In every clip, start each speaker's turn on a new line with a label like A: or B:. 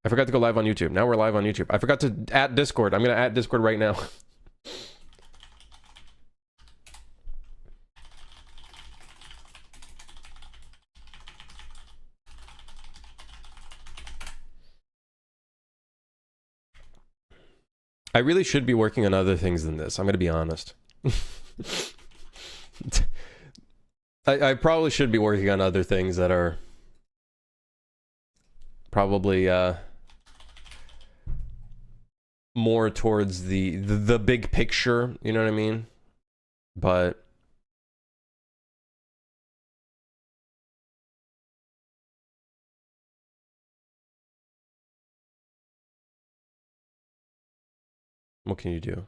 A: I forgot to go live on YouTube. Now we're live on YouTube. I forgot to add Discord. I'm gonna add Discord right now. I really should be working on other things than this. I'm gonna be honest. I probably should be working on other things that are probably more towards the big picture, you know what I mean? But what can you do?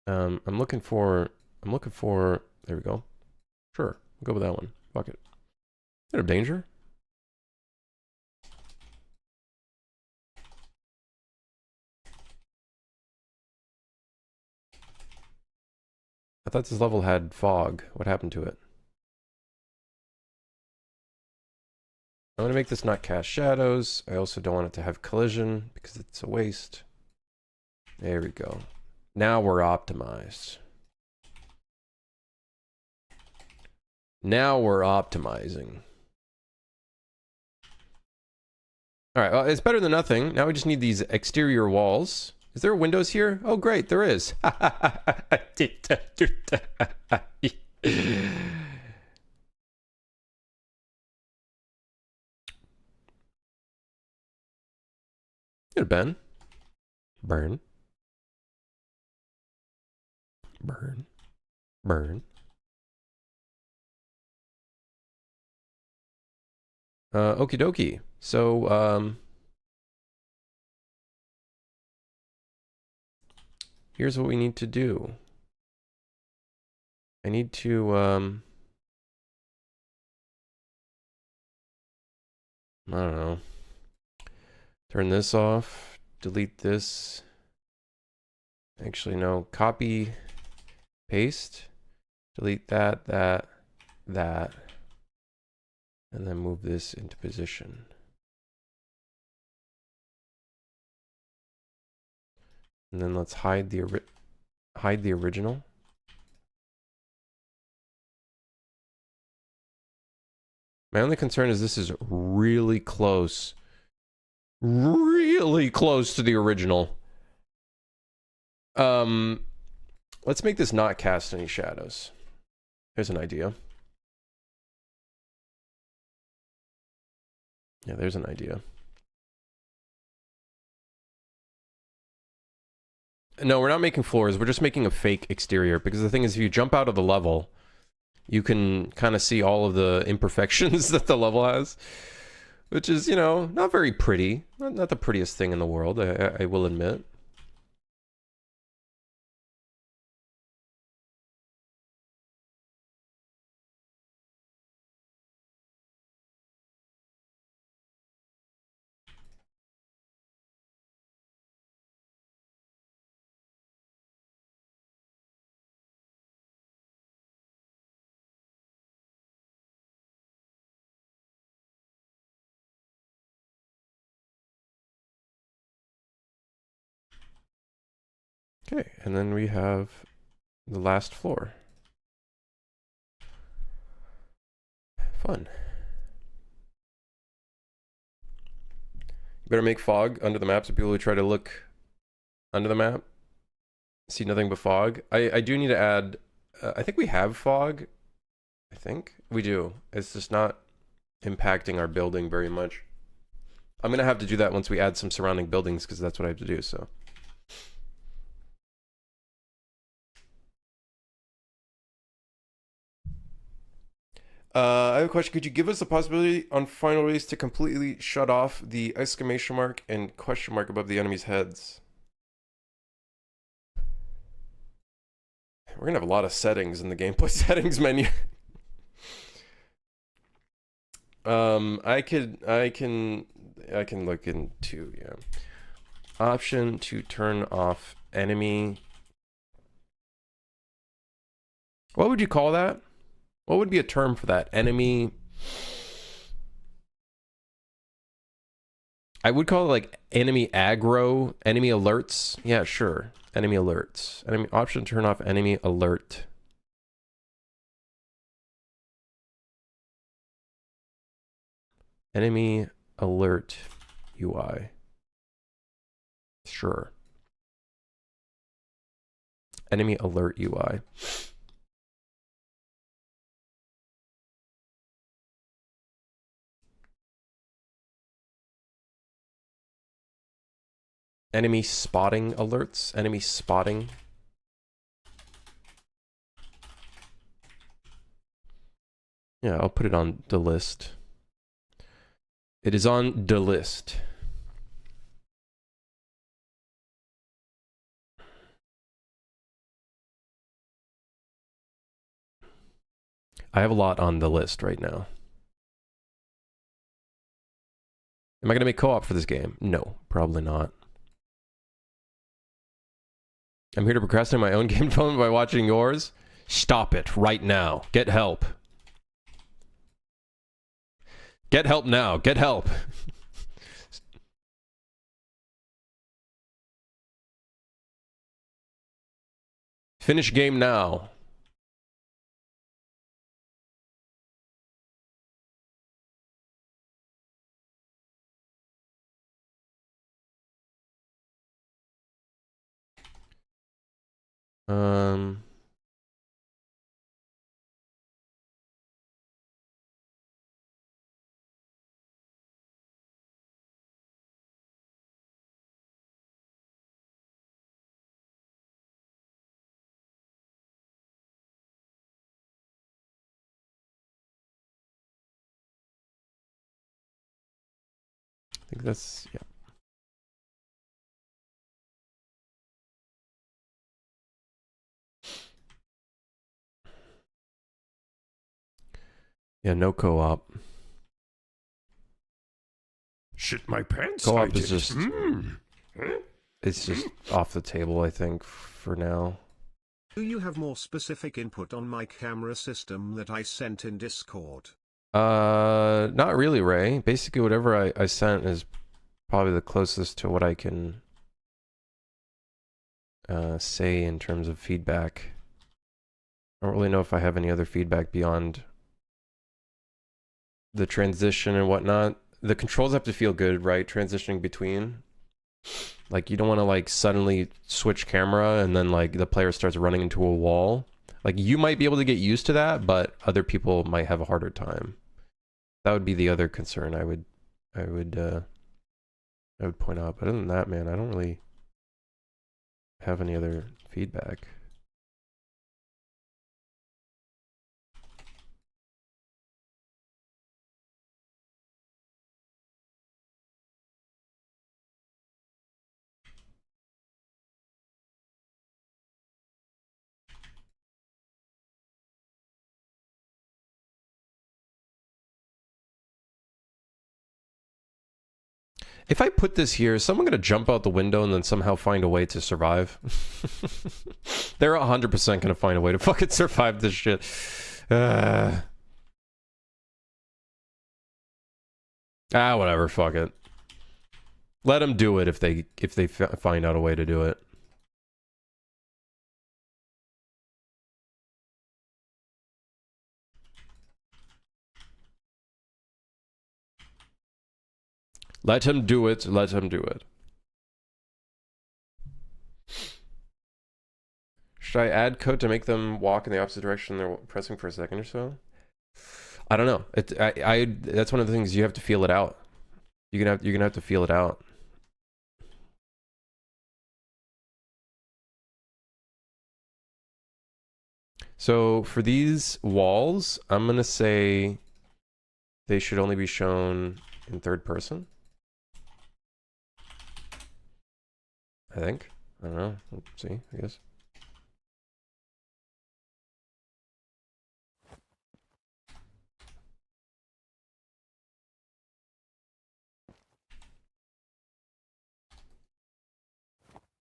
A: I'm looking for, there we go. Sure, I'll go with that one. Fuck it. Bit of danger. I thought this level had fog. What happened to it? I'm gonna make this not cast shadows. I also don't want it to have collision because it's a waste. There we go. Now we're optimized. Now we're optimizing. Alright, well, it's better than nothing. Now we just need these exterior walls. Is there windows here? Oh, great, there is. Good, Ben. Burn. Burn. Burn. Okie dokie. So, here's what we need to do. I need to, I don't know. Turn this off. Delete this. Actually, no. Copy. Paste. Delete that, that. And then move this into position. And then let's hide the original. My only concern is this is really close. Really close to the original. Let's make this not cast any shadows. Here's an idea. Yeah, there's an idea. No, we're not making floors. We're just making a fake exterior. Because the thing is, if you jump out of the level, you can kind of see all of the imperfections that the level has. Which is, you know, not very pretty. Not the prettiest thing in the world, I will admit. Okay, and then we have the last floor. Fun. You better make fog under the map so people who try to look under the map see nothing but fog. I do need to add, I think we have fog. I think we do. It's just not impacting our building very much. I'm gonna have to do that once we add some surrounding buildings because that's what I have to do, so. I have a question. Could you give us the possibility on final release to completely shut off the exclamation mark and question mark above the enemy's heads? We're gonna have a lot of settings in the gameplay settings menu. I can look into, yeah. Option to turn off enemy. What would you call that? What would be a term for that? Enemy... I would call it like enemy aggro, enemy alerts. Yeah, sure. Enemy alerts. Enemy option turn off enemy alert. Enemy alert UI. Sure. Enemy alert UI. Enemy spotting alerts. Enemy spotting. Yeah, I'll put it on the list. It is on the list. I have a lot on the list right now. Am I going to make co-op for this game? No, probably not. I'm here to procrastinate my own game development by watching yours. Stop it right now. Get help. Get help now. Get help. Finish game now. I think that's, yeah. Yeah, no co-op.
B: Shit my pants.
A: Co-op is just... It's just off the table, I think, for now.
C: Do you have more specific input on my camera system that I sent in Discord?
A: Not really, Ray. Basically, whatever I sent is probably the closest to what I can say in terms of feedback. I don't really know if I have any other feedback beyond the transition and whatnot. The controls have to feel good, right? Transitioning between. Like, you don't want to, like, suddenly switch camera and then, like, the player starts running into a wall. Like, you might be able to get used to that, but other people might have a harder time. That would be the other concern I would point out. But other than that, man, I don't really have any other feedback. If I put this here, is someone going to jump out the window and then somehow find a way to survive? They're 100% going to find a way to fucking survive this shit. Whatever, fuck it. Let them do it if they find out a way to do it. Let him do it. Let him do it. Should I add code to make them walk in the opposite direction they're pressing for a second or so? I don't know. That's one of the things you have to feel it out. You're gonna have to feel it out. So for these walls, I'm gonna say they should only be shown in third person. I think. I don't know. Let's see, I guess.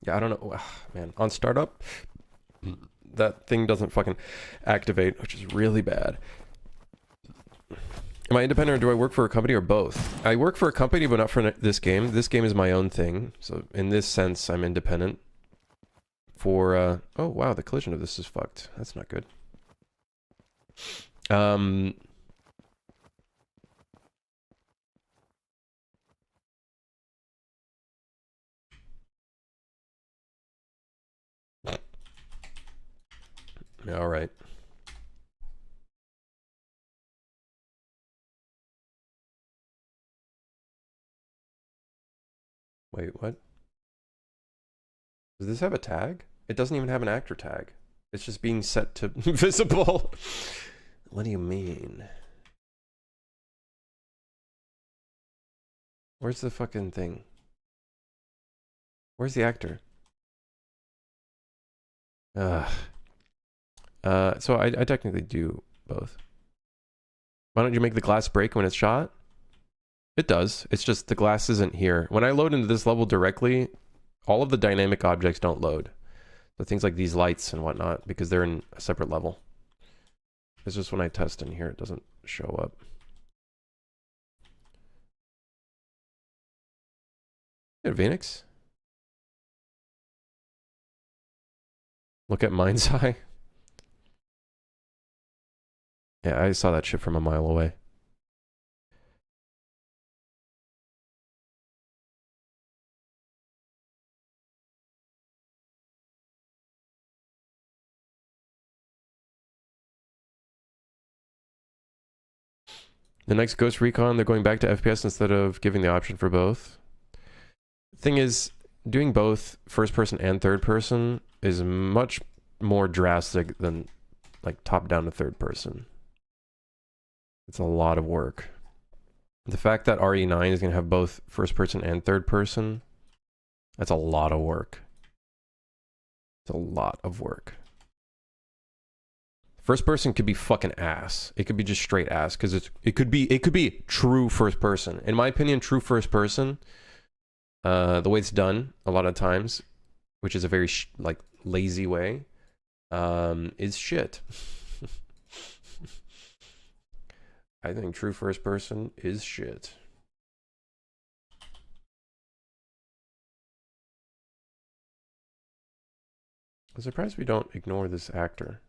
A: Yeah, I don't know. Man, on startup, that thing doesn't fucking activate, which is really bad. Am I independent or do I work for a company or both? I work for a company, but not for this game. This game is my own thing. So in this sense, I'm independent. For, oh wow, the collision of this is fucked. That's not good. Yeah, all right. Wait, what? Does this have a tag? It doesn't even have an actor tag. It's just being set to visible. What do you mean? Where's the fucking thing? Where's the actor? So I technically do both. Why don't you make the glass break when it's shot? It does. It's just the glass isn't here. When I load into this level directly, all of the dynamic objects don't load. So things like these lights and whatnot, because they're in a separate level. It's just when I test in here, it doesn't show up. Yeah, Phoenix. Look at Mind's Eye. Yeah, I saw that shit from a mile away. The next Ghost Recon, they're going back to FPS instead of giving the option for both. Thing is, doing both first person and third person is much more drastic than like top down to third person. It's a lot of work. The fact that RE9 is going to have both first person and third person, that's a lot of work. It's a lot of work. First person could be fucking ass. It could be just straight ass because it could be true first person. In my opinion, true first person, the way it's done a lot of times, which is a very like lazy way, is shit. I think true first person is shit. I'm surprised we don't ignore this actor.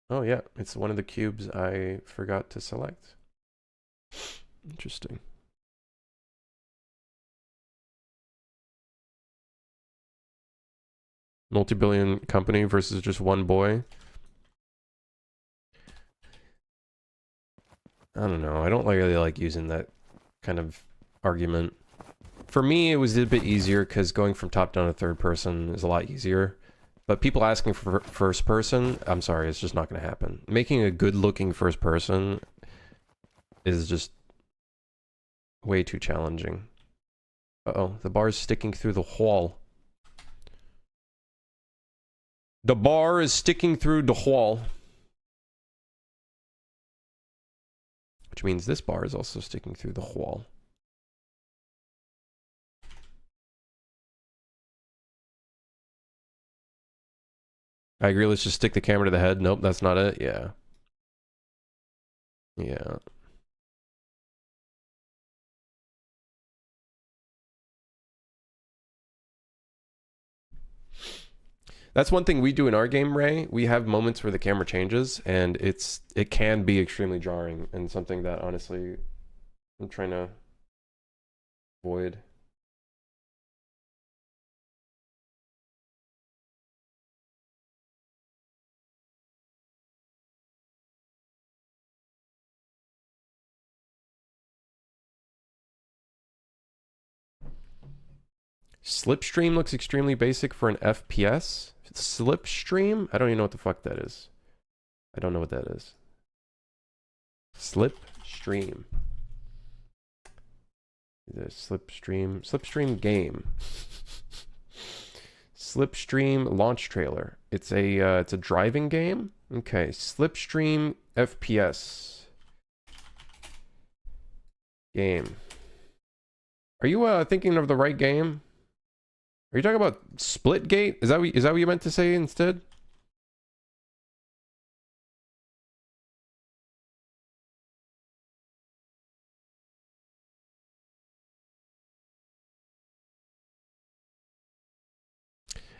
A: Oh yeah, it's one of the cubes I forgot to select. Interesting. Multi-billion company versus just one boy. I don't know. I don't really like using that kind of argument. For me, it was a bit easier because going from top down to third person is a lot easier. But people asking for first person, I'm sorry, it's just not going to happen. Making a good-looking first person is just way too challenging. Uh-oh, the bar is sticking through the wall. The bar is sticking through the wall. Which means this bar is also sticking through the wall. I agree, let's just stick the camera to the head. Nope, that's not it. Yeah. Yeah. That's one thing we do in our game, Ray. We have moments where the camera changes, and it can be extremely jarring, and something that honestly I'm trying to avoid. Slipstream looks extremely basic for an FPS. Slipstream? I don't even know what the fuck that is. I don't know what that is. Slipstream. The Slipstream game. Slipstream launch trailer. It's a driving game. Okay, Slipstream FPS game. Are you thinking of the right game? Are you talking about Splitgate? Is that what you meant to say instead?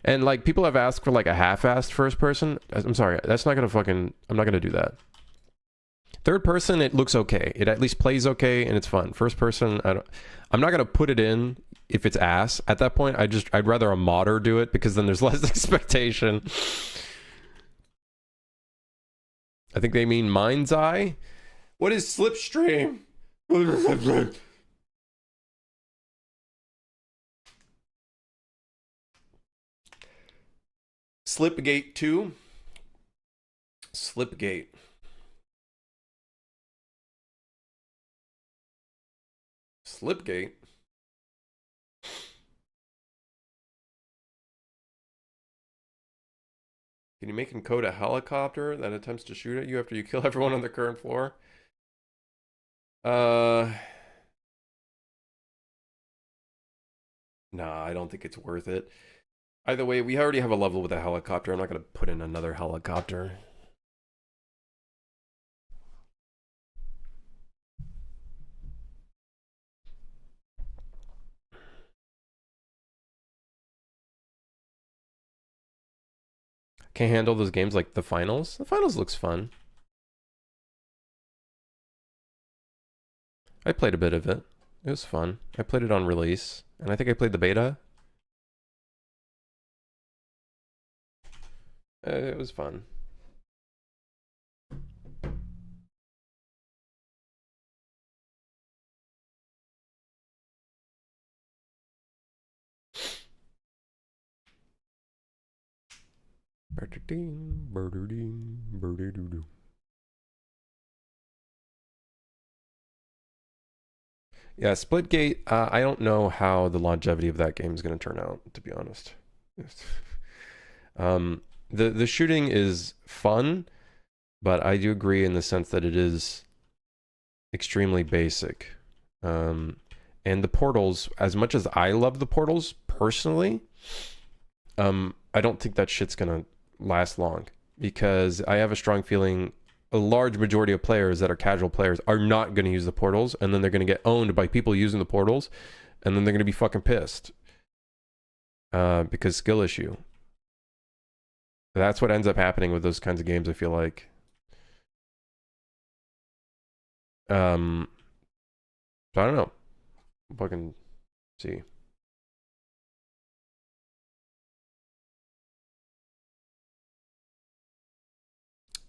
A: And like people have asked for like a half-assed first person. I'm sorry, that's not gonna fucking. I'm not gonna do that. Third person, it looks okay. It at least plays okay and it's fun. First person, I'm not gonna put it in if it's ass. At that point, I'd rather a modder do it because then there's less expectation. I think they mean Mind's Eye. What is Slipstream? Slipgate 2. Slipgate. Slipgate. Can you make and code a helicopter that attempts to shoot at you after you kill everyone on the current floor? Nah, I don't think it's worth it. Either way, we already have a level with a helicopter. I'm not going to put in another helicopter. Can't handle those games like the finals. The finals looks fun. I played a bit of it. It was fun. I played it on release, and I think I played the beta. It was fun. Yeah, Splitgate, I don't know how the longevity of that game is going to turn out, to be honest. The shooting is fun, but I do agree in the sense that it is extremely basic. And the portals, as much as I love the portals personally, I don't think that shit's going to last long, because I have a strong feeling a large majority of players that are casual players are not going to use the portals, and then they're going to get owned by people using the portals, and then they're going to be fucking pissed because skill issue. That's what ends up happening with those kinds of games, I feel like. So I don't know. Fucking see.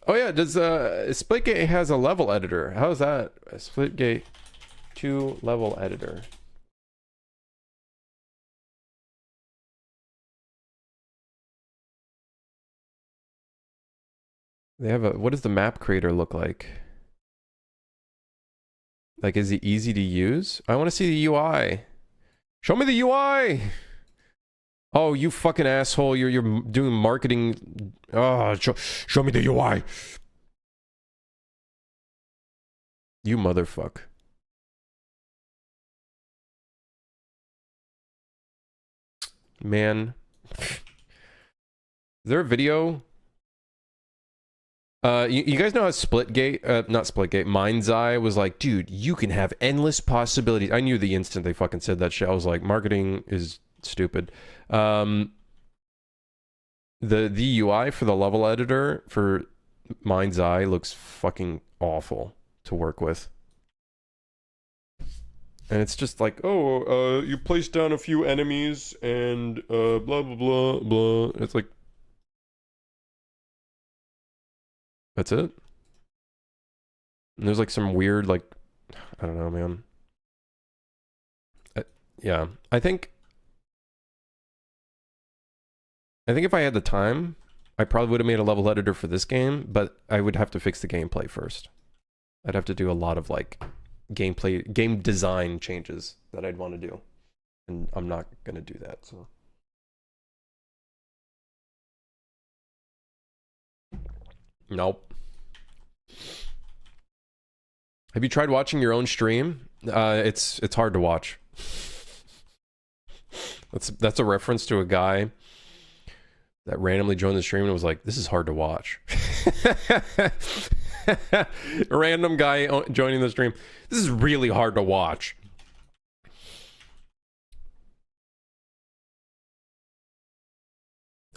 A: Oh yeah, does Splitgate has a level editor? How's that? A Splitgate 2 level editor. They have a, what does the map creator look like? Like, is it easy to use? I want to see the UI. Show me the UI. Oh, you fucking asshole! You're doing marketing. Oh, show me the UI. You motherfucker. Man. Is there a video? You guys know how Splitgate, not Splitgate, Mind's Eye was like, dude, you can have endless possibilities. I knew the instant they fucking said that shit. I was like, marketing is stupid. The UI for the level editor for Mind's Eye looks fucking awful to work with. And it's just like, oh, you place down a few enemies and blah, blah, blah, blah. It's like, that's it? And there's like some weird, like, I don't know, man. Yeah, I think if I had the time, I probably would have made a level editor for this game, but I would have to fix the gameplay first. I'd have to do a lot of like game design changes that I'd want to do. And I'm not going to do that, so. Nope. Have you tried watching your own stream? It's hard to watch. That's a reference to a guy that randomly joined the stream and was like, "This is hard to watch." Random guy joining the stream. This is really hard to watch.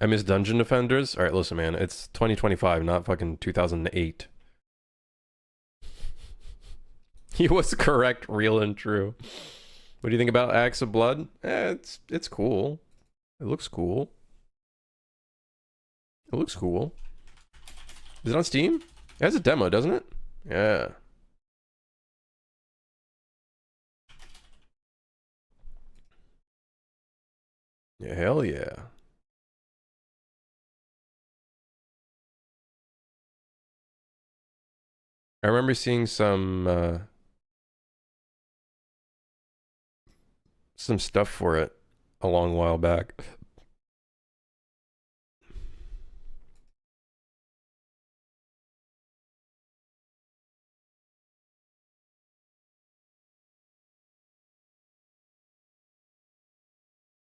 A: I miss Dungeon Defenders. All right, listen, man. It's 2025, not fucking 2008. He was correct, real and true. What do you think about Axe of Blood? It's cool. It looks cool. It looks cool. Is it on Steam? It has a demo, doesn't it? Yeah. Yeah, hell yeah. I remember seeing some stuff for it a long while back.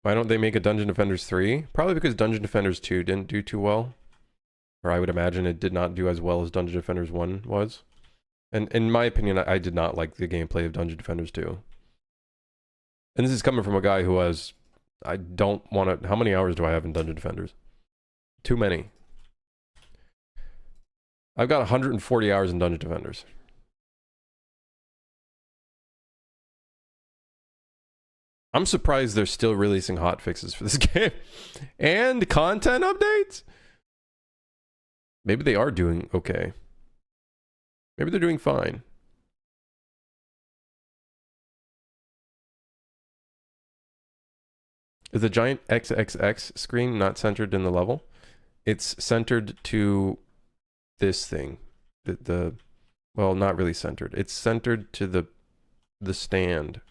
A: Why don't they make a Dungeon Defenders 3? Probably because Dungeon Defenders 2 didn't do too well. Or I would imagine it did not do as well as Dungeon Defenders 1 was. And in my opinion, I did not like the gameplay of Dungeon Defenders 2. And this is coming from a guy who has... I don't want to... How many hours do I have in Dungeon Defenders? Too many. I've got 140 hours in Dungeon Defenders. I'm surprised they're still releasing hotfixes for this game. And content updates? Maybe they are doing okay. Maybe they're doing fine. Is the giant XXX screen not centered in the level? It's centered to this thing. Well, not really centered. It's centered to the stand.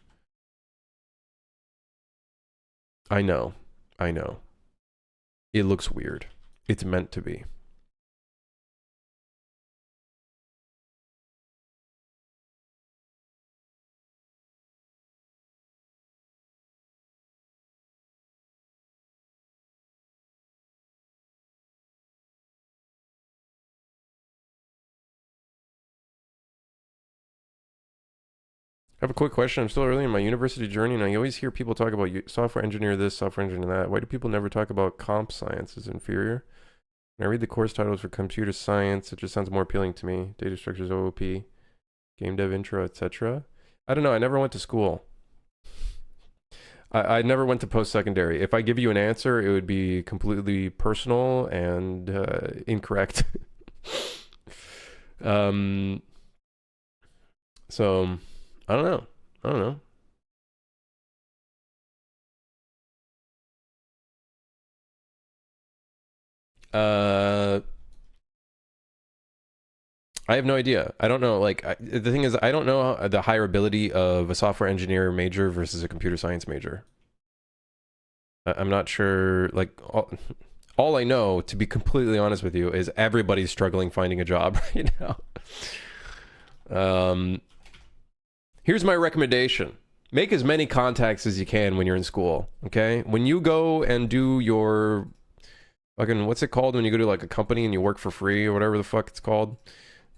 A: I know. It looks weird. It's meant to be. I have a quick question. I'm still early in my university journey, and I always hear people talk about software engineer this, software engineer that. Why do people never talk about comp science as inferior? When I read the course titles for computer science, it just sounds more appealing to me. Data structures, OOP, game dev intro, etc. I don't know. I never went to school. I never went to post-secondary. If I give you an answer, it would be completely personal and incorrect. So... I don't know. I have no idea. I don't know. Like, the thing is, I don't know the hireability of a software engineer major versus a computer science major. I'm not sure. Like, all I know, to be completely honest with you, is everybody's struggling finding a job right now. Here's my recommendation. Make as many contacts as you can when you're in school, okay? When you go and do your fucking, what's it called when you go to like a company and you work for free or whatever the fuck it's called?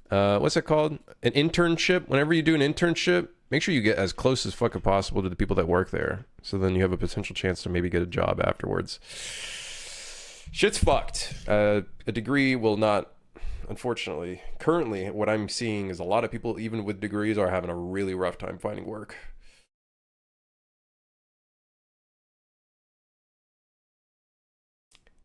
A: What's it called? An internship. Whenever you do an internship, make sure you get as close as fucking possible to the people that work there. So then you have a potential chance to maybe get a job afterwards. Shit's fucked. A degree will not... Unfortunately, currently, what I'm seeing is a lot of people, even with degrees, are having a really rough time finding work.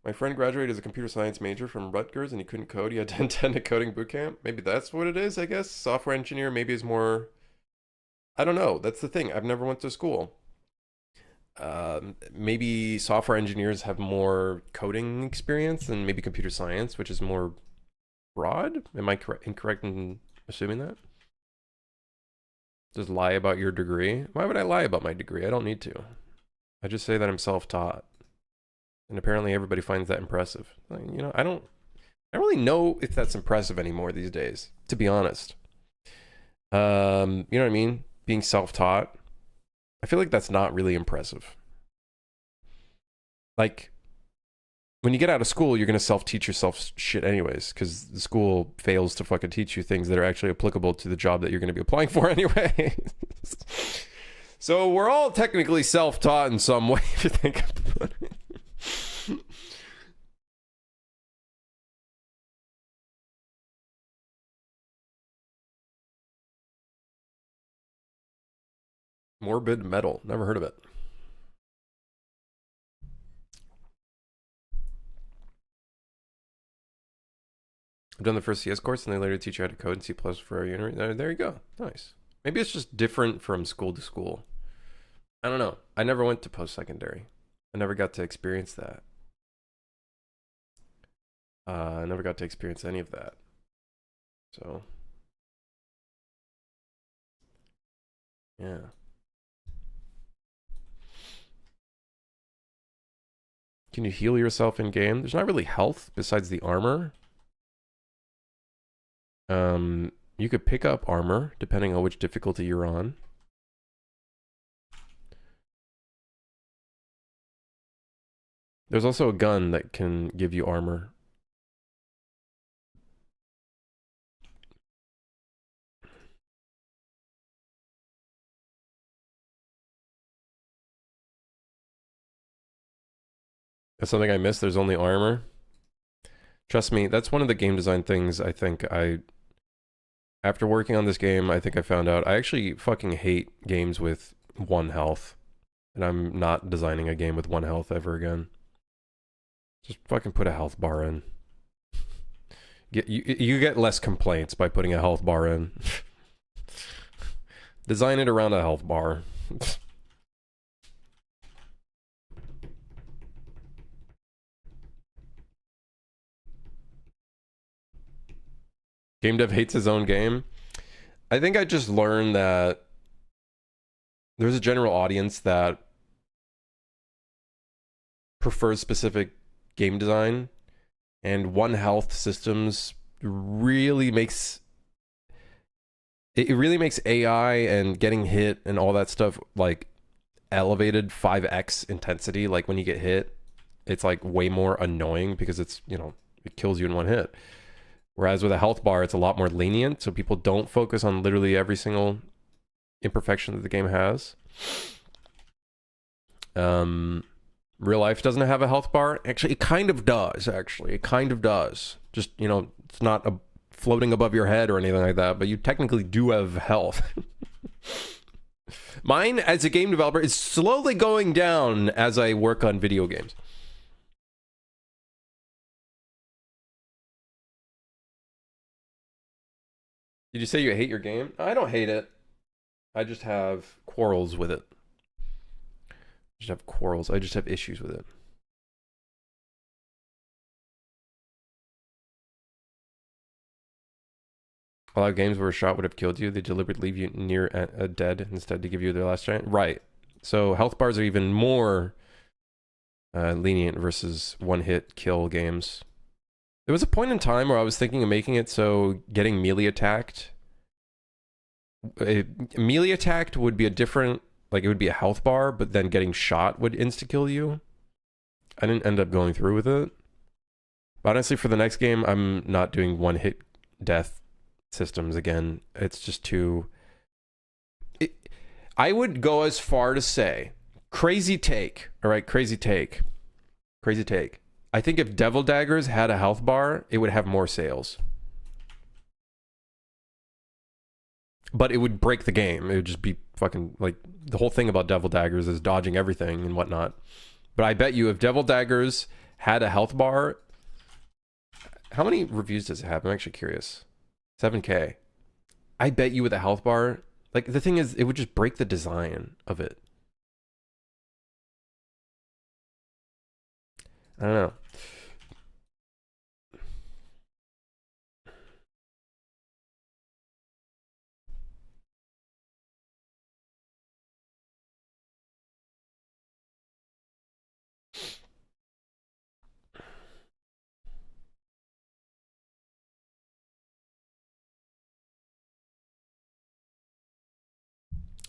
A: My friend graduated as a computer science major from Rutgers and he couldn't code. He had to attend a coding bootcamp. Maybe that's what it is, I guess. Software engineer maybe is more... I don't know. That's the thing. I've never went to school. Maybe software engineers have more coding experience than maybe computer science, which is more... broad? Am I incorrect in assuming that? Just lie about your degree? Why would I lie about my degree? I don't need to. I just say that I'm self-taught. And apparently everybody finds that impressive. You know, I don't really know if that's impressive anymore these days, to be honest. You know what I mean? Being self-taught. I feel like that's not really impressive. like when you get out of school, you're going to self-teach yourself shit anyways, because the school fails to fucking teach you things that are actually applicable to the job that you're going to be applying for anyway. So we're all technically self-taught in some way, if you think about it. Morbid Metal. Never heard of it. I've done the first CS course, and they later teach you how to code in C++ for a unit. There you go. Nice. Maybe it's just different from school to school. I don't know. I never went to post-secondary. I never got to experience that. I never got to experience any of that. So, yeah. Can you heal yourself in game? There's not really health besides the armor. You could pick up armor depending on which difficulty you're on. There's also a gun that can give you armor. That's something I missed. There's only armor. Trust me, that's one of the game design things I think after working on this game, I think I found out I actually fucking hate games with 1 health. And I'm not designing a game with 1 health ever again. Just fucking put a health bar in. You get less complaints by putting a health bar in. Design it around a health bar. Game dev hates his own game. I think I just learned that there's a general audience that prefers specific game design, and 1 health systems really makes AI and getting hit and all that stuff like elevated 5x intensity. Like when you get hit, it's like way more annoying because it's, you know, it kills you in 1 hit. Whereas with a health bar, it's a lot more lenient, so people don't focus on literally every single imperfection that the game has. Real life doesn't have a health bar. Actually, it kind of does, actually. It kind of does. Just, you know, it's not floating above your head or anything like that, but you technically do have health. Mine, as a game developer, is slowly going down as I work on video games. Did you say you hate your game? I don't hate it. I just have quarrels with it. I just have quarrels. I just have issues with it. A lot of games where a shot would have killed you, they deliberately leave you near a dead instead to give you their last giant. Right. So health bars are even more lenient versus 1-hit kill games. There was a point in time where I was thinking of making it so getting melee attacked would be a different, like it would be a health bar, but then getting shot would insta-kill you. I didn't end up going through with it. But honestly, for the next game, I'm not doing 1-hit death systems again. It's just too... I would go as far to say, crazy take, all right, crazy take. I think if Devil Daggers had a health bar, it would have more sales. But it would break the game. It would just be fucking, like, the whole thing about Devil Daggers is dodging everything and whatnot. But I bet you if Devil Daggers had a health bar... How many reviews does it have? I'm actually curious. 7K. I bet you with a health bar... Like, the thing is, it would just break the design of it. I don't know.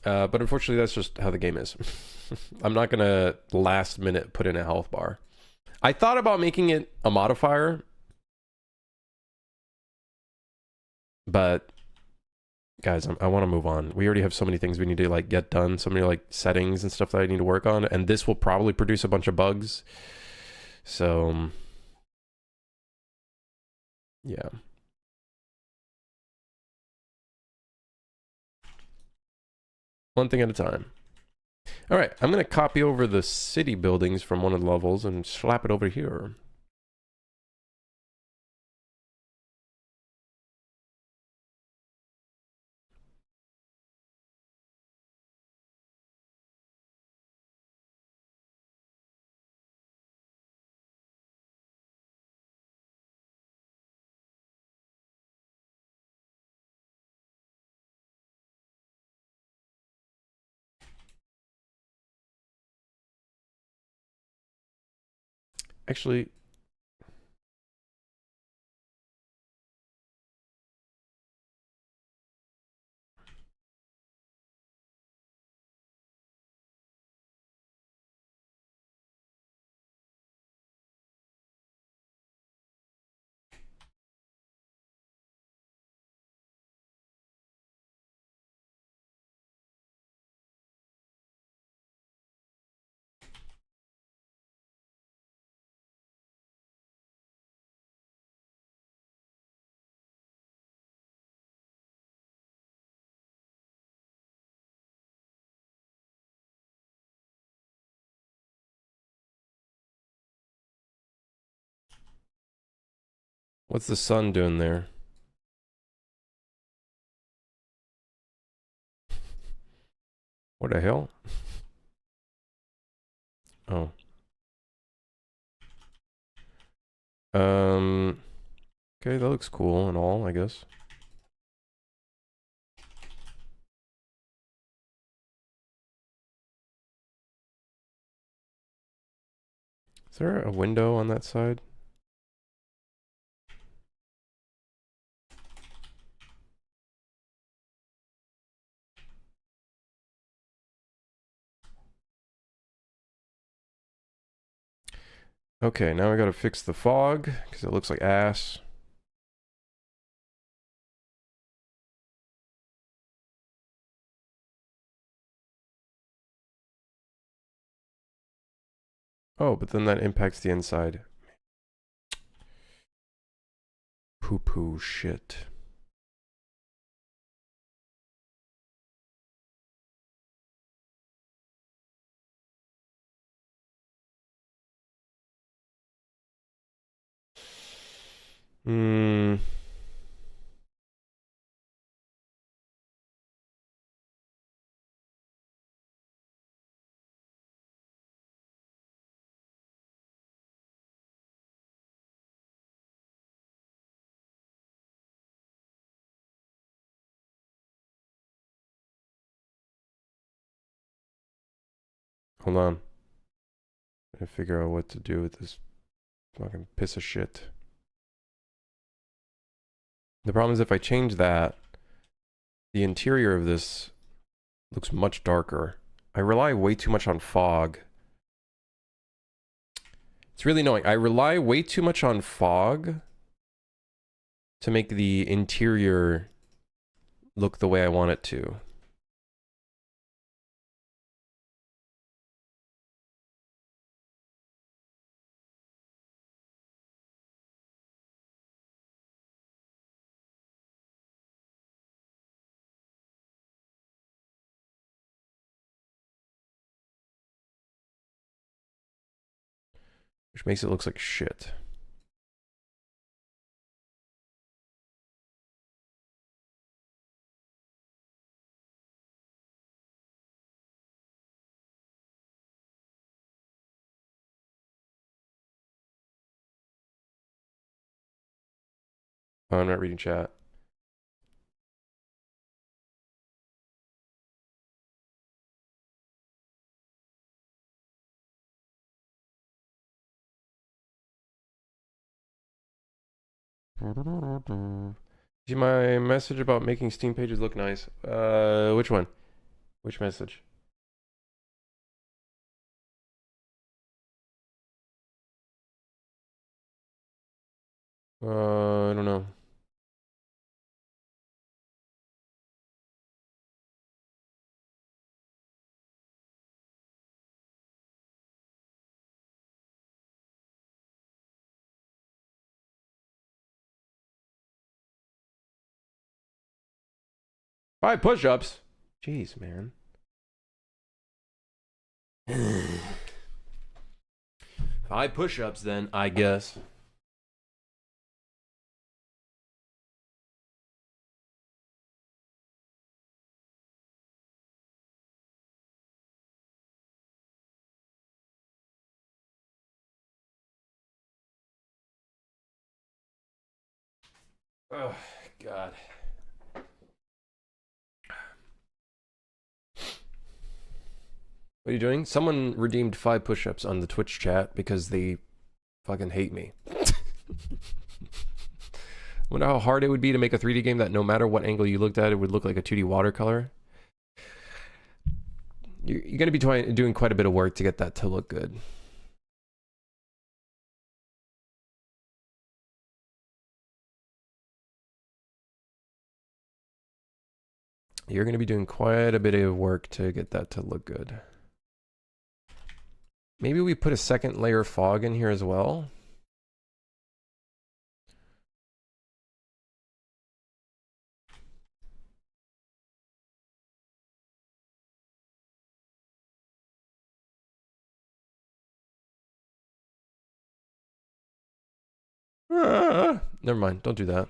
A: But unfortunately, that's just how the game is. I'm not gonna last minute put in a health bar. I thought about making it a modifier, but guys, I want to move on. We already have so many things we need to like get done, so many like settings and stuff that I need to work on, and this will probably produce a bunch of bugs. So yeah. One thing at a time. All right, I'm going to copy over the city buildings from one of the levels and slap it over here. Actually, what's the sun doing there? What the hell? Oh. Okay, that looks cool and all, I guess. Is there a window on that side? Okay, now I gotta fix the fog, because it looks like ass. Oh, but then that impacts the inside. Poo-poo shit. Hmm. Hold on. I figure out what to do with this fucking piece of shit. The problem is if I change that, the interior of this looks much darker. I rely way too much on fog. It's really annoying. I rely way too much on fog to make the interior look the way I want it to. Which makes it look like shit. Oh, I'm not reading chat. See my message about making Steam pages look nice. Which one? Which message? I don't know. Five push-ups. Jeez, man. 5 push-ups then, I guess. Oh, God. What are you doing? Someone redeemed 5 push-ups on the Twitch chat because they fucking hate me. Wonder how hard it would be to make a 3D game that no matter what angle you looked at, it would look like a 2D watercolor. You're going to be doing quite a bit of work to get that to look good. You're going to be doing quite a bit of work to get that to look good. Maybe we put a second layer of fog in here as well. Never mind, don't do that.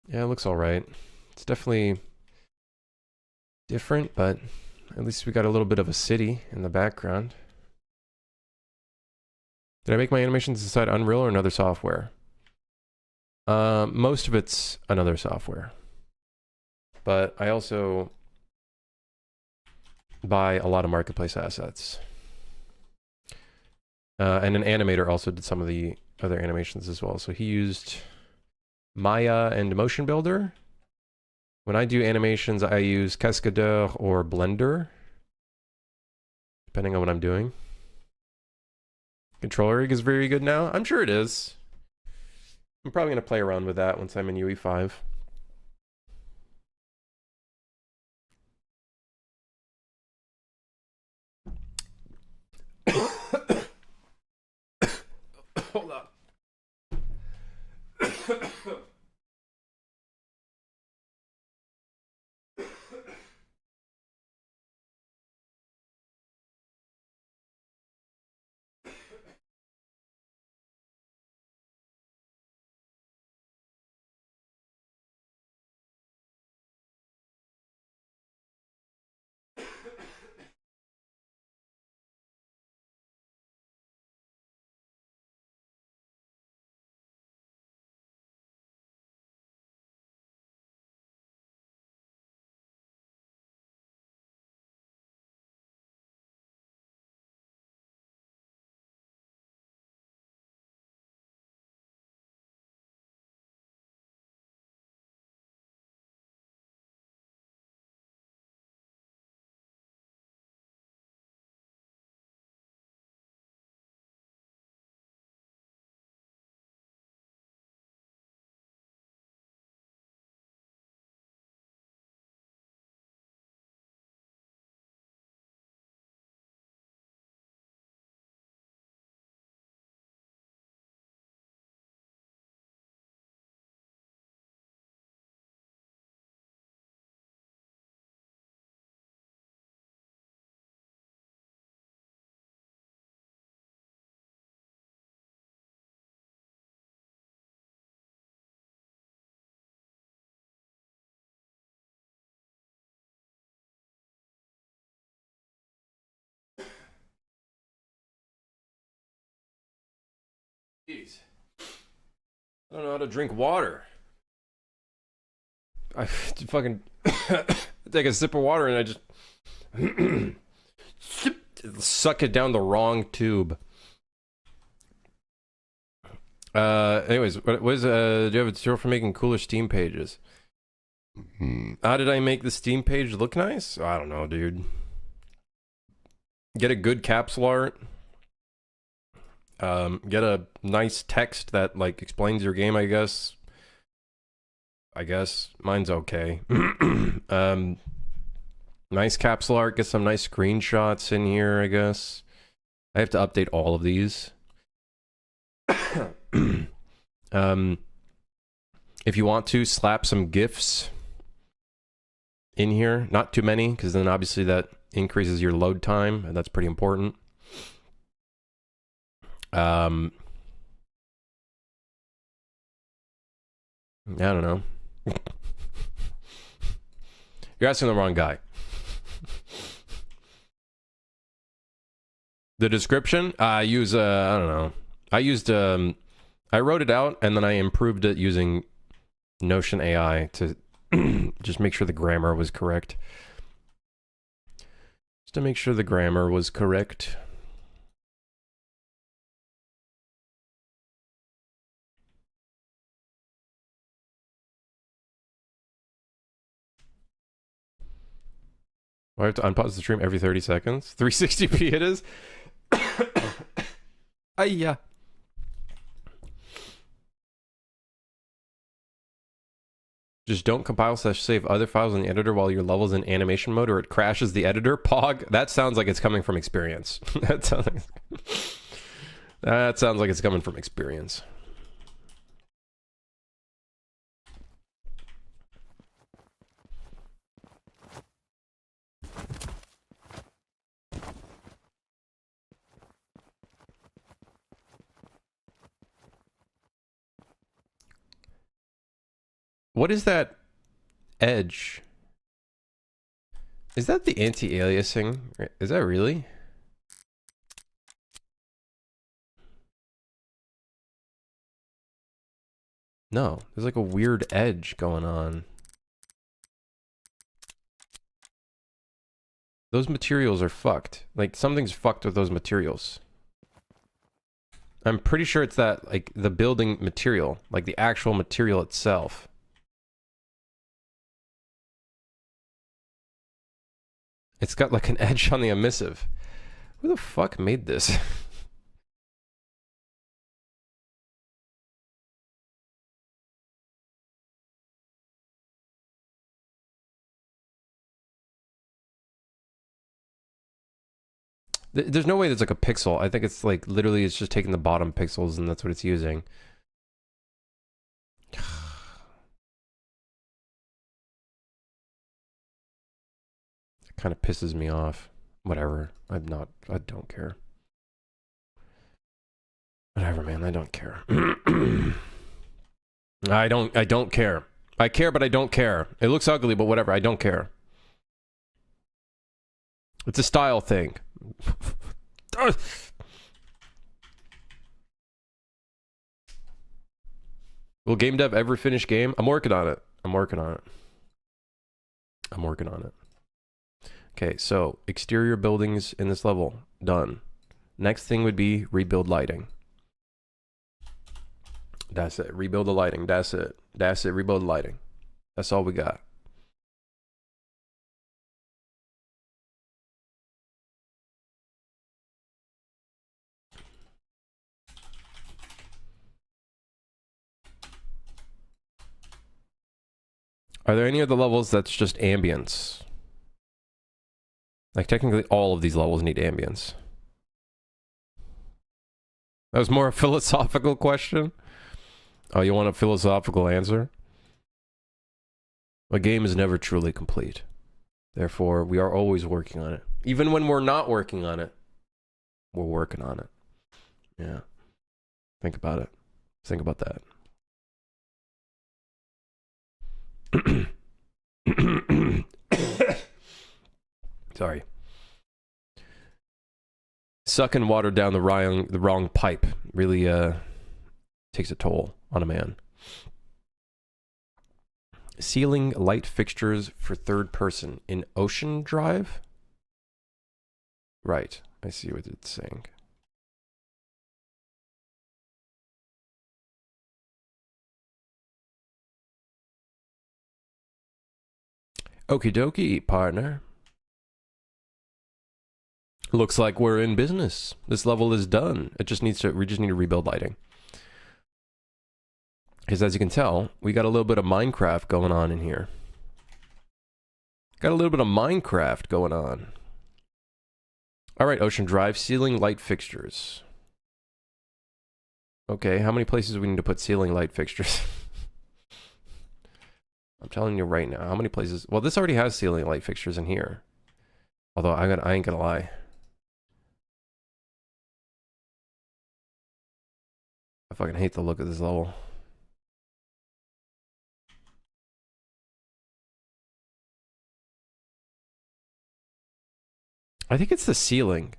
A: Yeah, it looks all right. It's definitely different, but at least we got a little bit of a city in the background. Did I make my animations inside Unreal or another software? Most of it's another software. But I also buy a lot of marketplace assets. And an animator also did some of the other animations as well. So he used Maya and Motion Builder. When I do animations, I use Cascadeur or Blender, depending on what I'm doing. Controller rig is very good now. I'm sure it is. I'm probably going to play around with that once I'm in UE5. Hold on. Jeez. I don't know how to drink water. I fucking take a sip of water and I just suck it down the wrong tube. Anyways, do you have a tutorial for making cooler Steam pages? How did I make the Steam page look nice? I don't know, dude. Get a good capsule art. Get a nice text that like explains your game, I guess. Mine's okay. Nice capsule art. Get some nice screenshots in here, I guess. I have to update all of these. If you want to, slap some GIFs in here. Not too many, because then obviously that increases your load time, and that's pretty important. I don't know. You're asking the wrong guy. The description, I use, I don't know. I used, I wrote it out, and then I improved it using Notion AI to just make sure the grammar was correct. Just to make sure the grammar was correct. I have to unpause the stream every 30 seconds. 360p it is. Yeah. Just don't compile/save other files in the editor while your level's in animation mode or it crashes the editor. Pog, that sounds like it's coming from experience. That sounds like it's coming from experience. What is that edge? Is that the anti-aliasing? Is that really? No, there's like a weird edge going on. Those materials are fucked. Like something's fucked with those materials. I'm pretty sure it's that, like the building material, like the actual material itself. It's got like an edge on the emissive. Who the fuck made this? There's no way there's like a pixel. I think it's like literally it's just taking the bottom pixels and that's what it's using. Kind of pisses me off. Whatever. I don't care. Whatever, man. I don't care. I don't care. I care, but I don't care. It looks ugly, but whatever. I don't care. It's a style thing. Will game dev ever finish game? I'm working on it. I'm working on it. Okay, so exterior buildings in this level, done. Next thing would be rebuild lighting. That's it. Rebuild the lighting. That's it. Rebuild the lighting. That's all we got. Are there any of the levels that's just ambience? Like technically all of these levels need ambience. That was more a philosophical question. Oh, you want a philosophical answer? A game is never truly complete. Therefore, we are always working on it. Even when we're not working on it, we're working on it. Yeah. Think about it. Think about that. Sorry. Sucking water down the wrong pipe really takes a toll on a man. Ceiling light fixtures for third person in Ocean Drive? Right. I see what it's saying. Okie dokie, partner. Looks like we're in business. This level is done. We just need to rebuild lighting. Because as you can tell, we got a little bit of Minecraft going on in here. Got a little bit of Minecraft going on. All right, Ocean Drive, ceiling light fixtures. Okay, how many places do we need to put ceiling light fixtures? I'm telling you right now, how many places? Well, this already has ceiling light fixtures in here. Although I ain't gonna lie. I fucking hate the look of this level. I think it's the ceiling.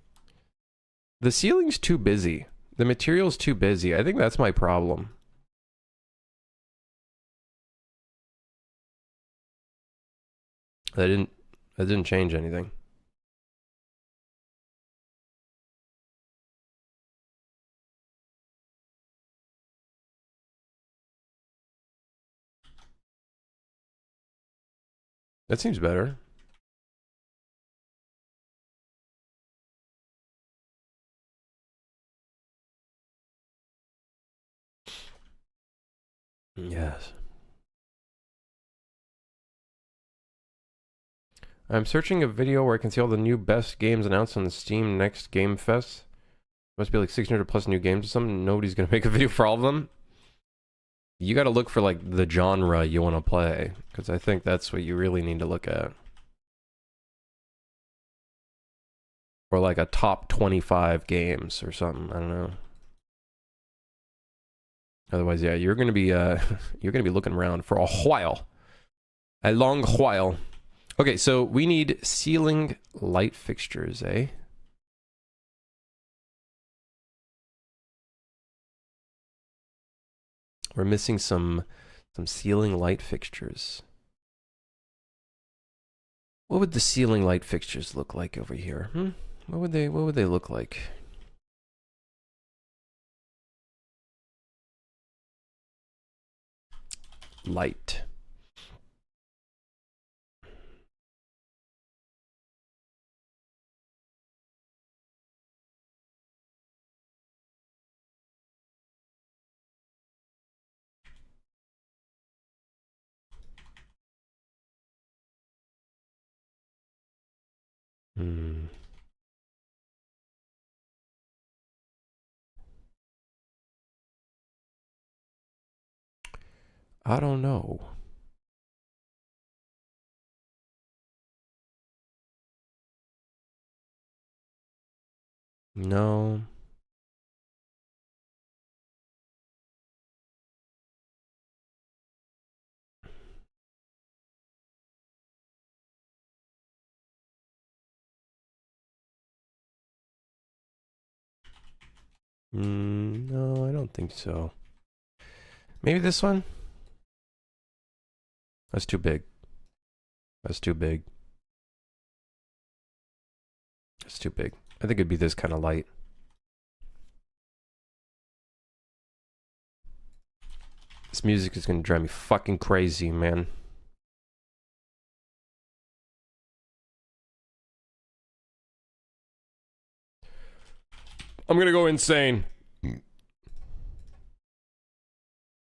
A: The ceiling's too busy. The material's too busy. I think that's my problem. That didn't change anything. That seems better. Yes. I'm searching a video where I can see all the new best games announced on the Steam Next Game Fest. Must be like 600 plus new games or something. Nobody's gonna make a video for all of them. You gotta look for like the genre you want to play, because I think that's what you really need to look at. Or like a top 25 games or something. I don't know. Otherwise, yeah, you're gonna be looking around for a while, a long while. Okay, so we need ceiling light fixtures, eh? We're missing some ceiling light fixtures. What would the ceiling light fixtures look like over here? What would they look like? Light. I don't know. No. No, I don't think so. Maybe this one? That's too big. That's too big. That's too big. I think it'd be this kind of light. This music is gonna drive me fucking crazy, man. I'm gonna go insane.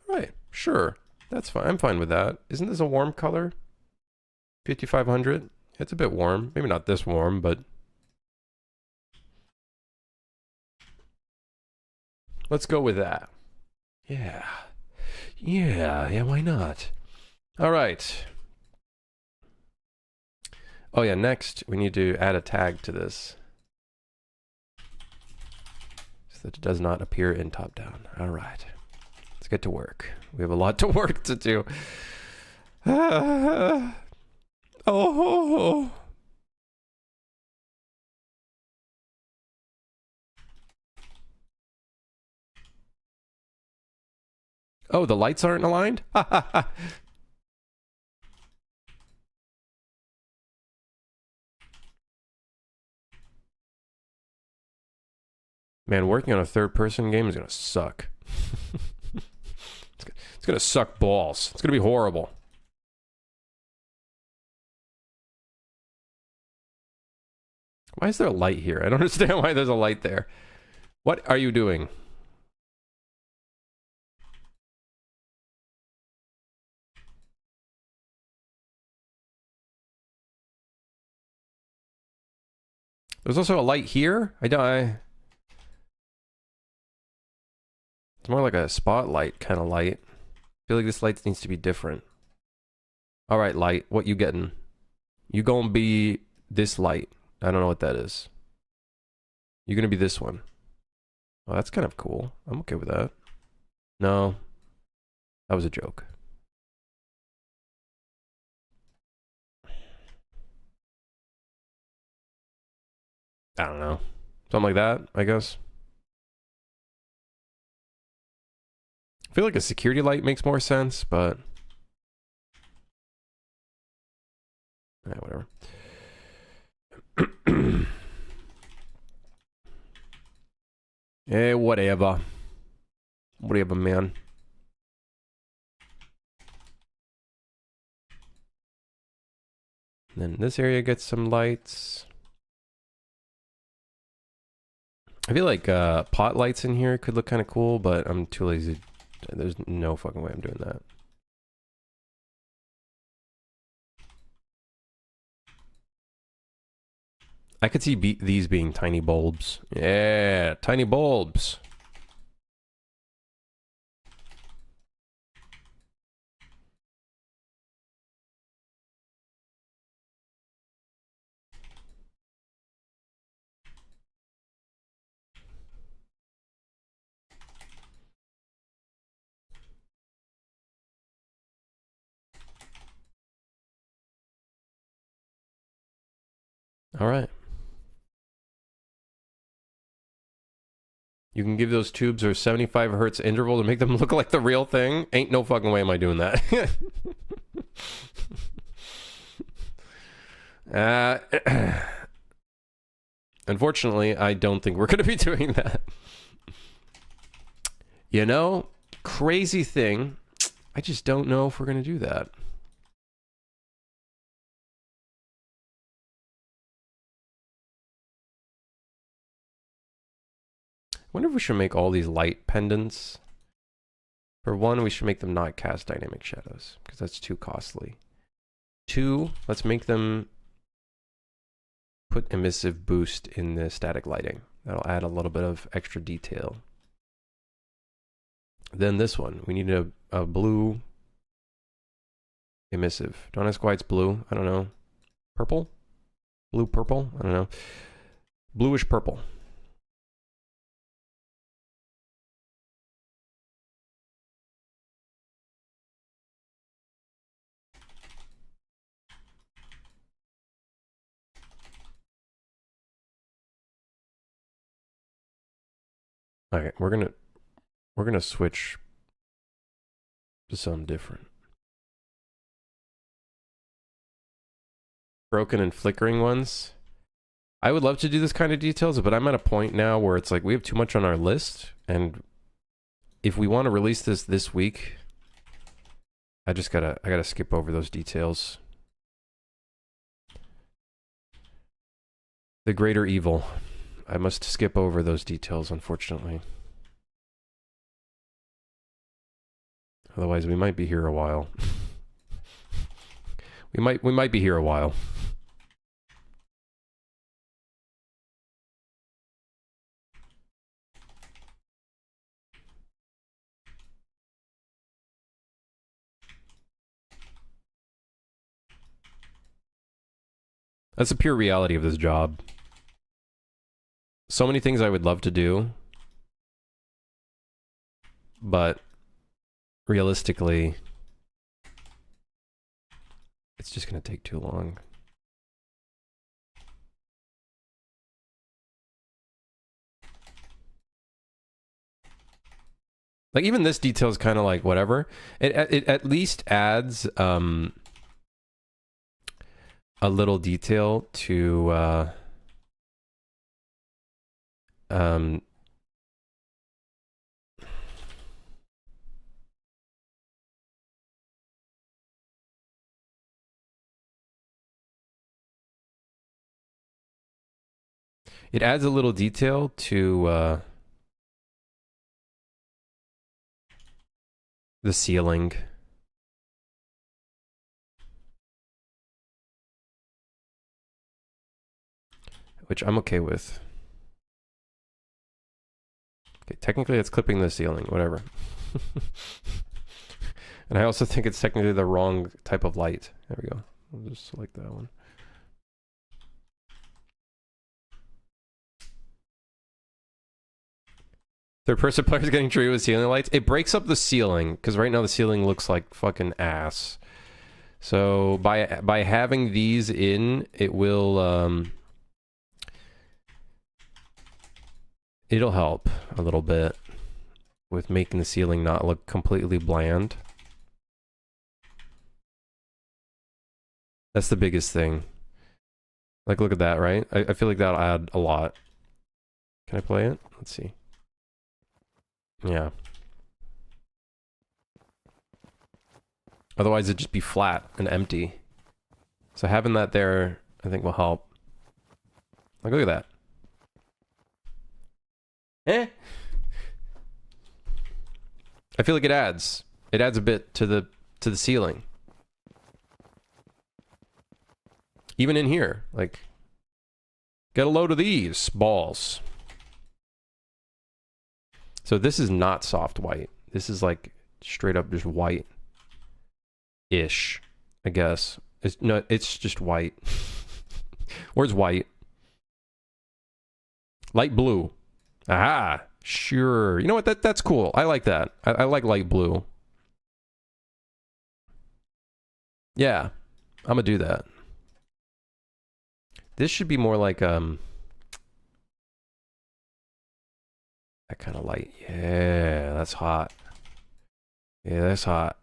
A: Right, sure. That's fine. I'm fine with that. Isn't this a warm color? 5500? It's a bit warm. Maybe not this warm, but... let's go with that. Yeah. Yeah, why not? All right. Oh yeah, next we need to add a tag to this. So that it does not appear in top-down. All right. Let's get to work. We have a lot to work to do. Oh. Oh, the lights aren't aligned? Man, working on a third-person game is gonna suck. It's gonna suck balls. It's gonna be horrible. Why is there a light here? I don't understand why there's a light there. What are you doing? There's also a light here. It's more like a spotlight kind of light. I feel like this light needs to be different. All right, light. What you getting? You gonna be this light. I don't know what that is. You're gonna be this one. Oh, that's kind of cool. I'm okay with that. No. That was a joke. I don't know. Something like that, I guess. I feel like a security light makes more sense, but... yeah, whatever. Eh, whatever. Whatever, man. And then this area gets some lights. I feel like pot lights in here could look kind of cool, but I'm too lazy. There's no fucking way I'm doing that. I could see these being tiny bulbs. Yeah, tiny bulbs. All right. You can give those tubes a 75 hertz interval to make them look like the real thing. Ain't no fucking way am I doing that. Unfortunately, I don't think we're going to be doing that. You know, crazy thing. I just don't know if we're going to do that. I wonder if we should make all these light pendants. For one, we should make them not cast dynamic shadows, because that's too costly. Two, let's make them put emissive boost in the static lighting. That'll add a little bit of extra detail. Then this one, we need a blue emissive. Don't ask why it's blue. I don't know. Purple? Blue purple? I don't know. Bluish purple. Okay, we're gonna switch to something different. Broken and flickering ones. I would love to do this kind of details, but I'm at a point now where it's like we have too much on our list, and if we want to release this week, I gotta skip over those details. The greater evil. I must skip over those details, unfortunately. Otherwise, we might be here a while. we might be here a while. That's the pure reality of this job. So many things I would love to do, but realistically, it's just going to take too long. Like, even this detail is kind of like whatever. It at least adds a little detail to It adds a little detail to the ceiling. Which I'm okay with. Okay, technically it's clipping the ceiling, whatever. And I also think it's technically the wrong type of light. There we go. I'll just select that one. Third-person players getting treated with ceiling lights. It breaks up the ceiling, because right now the ceiling looks like fucking ass. So by having these in, it will it'll help a little bit with making the ceiling not look completely bland. That's the biggest thing. Like, look at that, right? I feel like that'll add a lot. Can I play it? Let's see. Yeah. Otherwise it'd just be flat and empty. So having that there, I think will help. Like, look at that. Eh? I feel like it adds a bit to the ceiling. Even in here, like, get a load of these balls. So this is not soft white. This is like straight up just white-ish, I guess. It's just white. Where's white? Light blue. Aha, sure. You know what? That's cool. I like that. I like light blue. Yeah, I'm gonna do that. This should be more like that kind of light. Yeah, that's hot. Yeah, that's hot.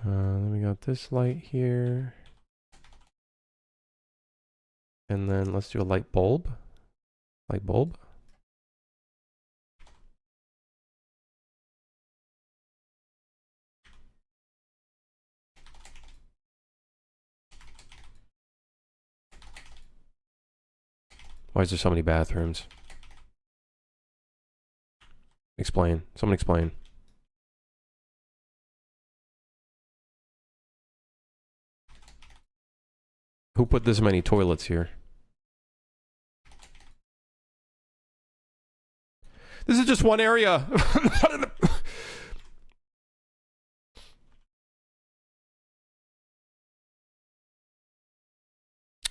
A: Then we got this light here. And then let's do a light bulb. Light bulb. Why is there so many bathrooms? Explain. Someone explain. Who put this many toilets here? This is just one area.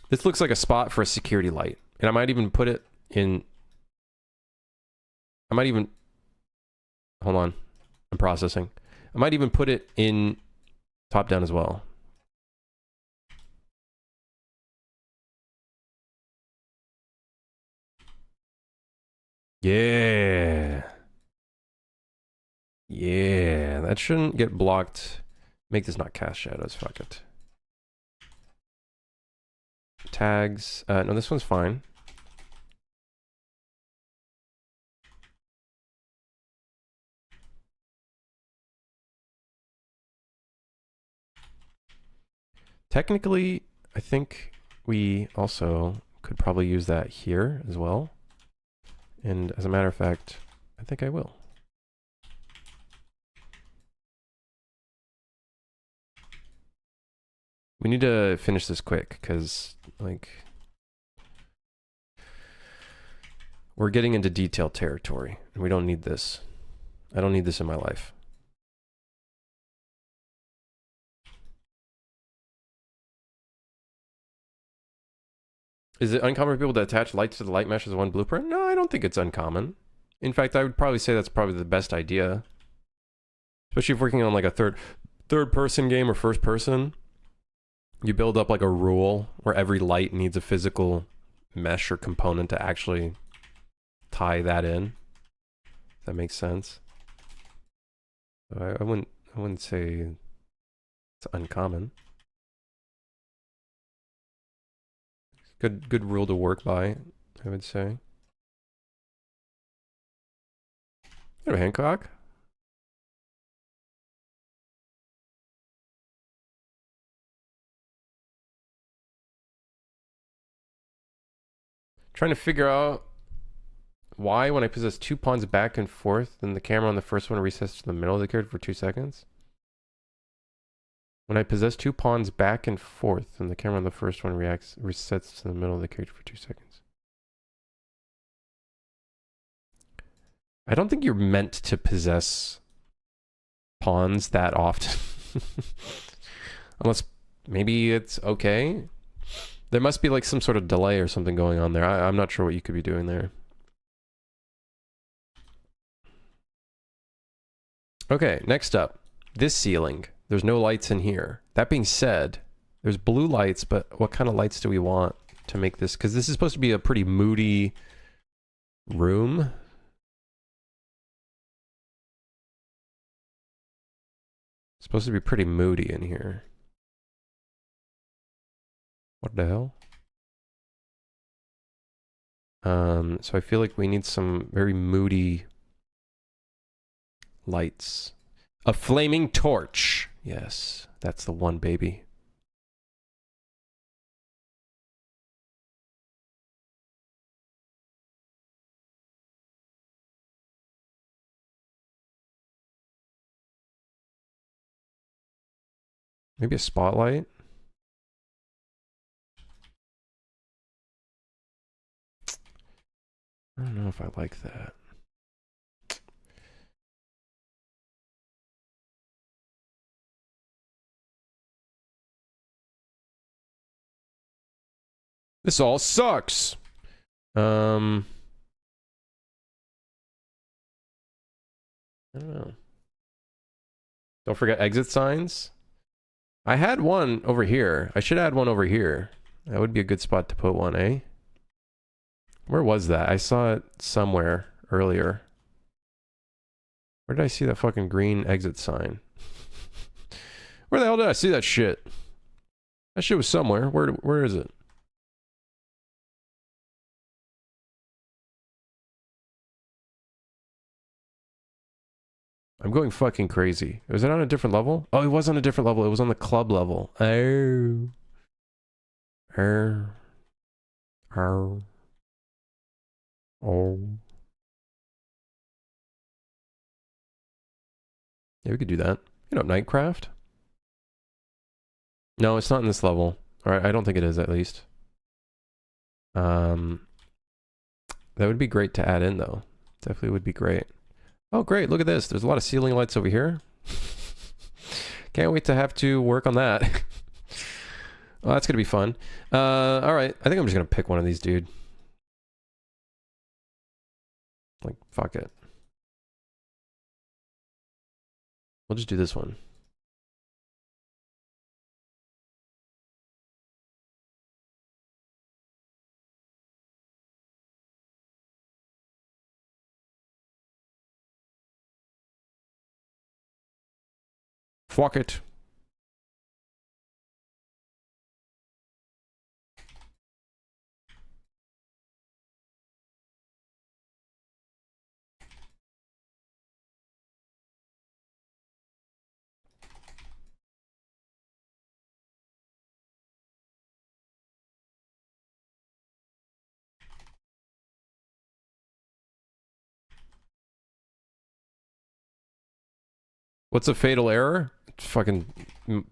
A: This looks like a spot for a security light. And I might even put it in... I might even... Hold on. I'm processing. I might even put it in top down as well. Yeah. Yeah. That shouldn't get blocked. Make this not cast shadows. Fuck it. Tags. No, this one's fine. Technically, I think we also could probably use that here as well. And as a matter of fact, I think I will. We need to finish this quick, because, like, we're getting into detailed territory, and we don't need this. I don't need this in my life. Is it uncommon for people to attach lights to the light mesh as one blueprint? No, I don't think it's uncommon. In fact, I would probably say that's probably the best idea. Especially if working on like a third person game or first person. You build up like a rule where every light needs a physical mesh or component to actually tie that in. If that makes sense. So I wouldn't say it's uncommon. Good rule to work by, I would say. Hello, Hancock. Trying to figure out why when I possess 2 pawns back and forth, then the camera on the first one resets to the middle of the card for 2 seconds. When I possess 2 pawns back and forth, then the camera on the first one resets to the middle of the card for 2 seconds. I don't think you're meant to possess pawns that often. Unless maybe it's okay. There must be like some sort of delay or something going on there. I'm not sure what you could be doing there. Okay, next up. This ceiling. There's no lights in here. That being said, there's blue lights, but what kind of lights do we want to make this? Because this is supposed to be a pretty moody room. It's supposed to be pretty moody in here. What the hell? So I feel like we need some very moody lights. A flaming torch. Yes, that's the one, baby. Maybe a spotlight. I don't know if I like that. This all sucks. I don't know. Don't forget exit signs. I had one over here. I should add one over here. That would be a good spot to put one, eh? Where was that? I saw it somewhere earlier. Where did I see that fucking green exit sign? Where the hell did I see that shit? That shit was somewhere. Where is it? I'm going fucking crazy. Was it on a different level? Oh, it was on a different level. It was on the club level. Oh. Oh. Yeah, we could do that. You know, Nightcraft? No, it's not in this level. Or I don't think it is, at least. That would be great to add in, though. Definitely would be great. Oh, great. Look at this. There's a lot of ceiling lights over here. Can't wait to have to work on that. Well, that's going to be fun. All right. I think I'm just going to pick one of these, dude. Like, fuck it. We'll just do this one. Fuck it. What's a fatal error? Fucking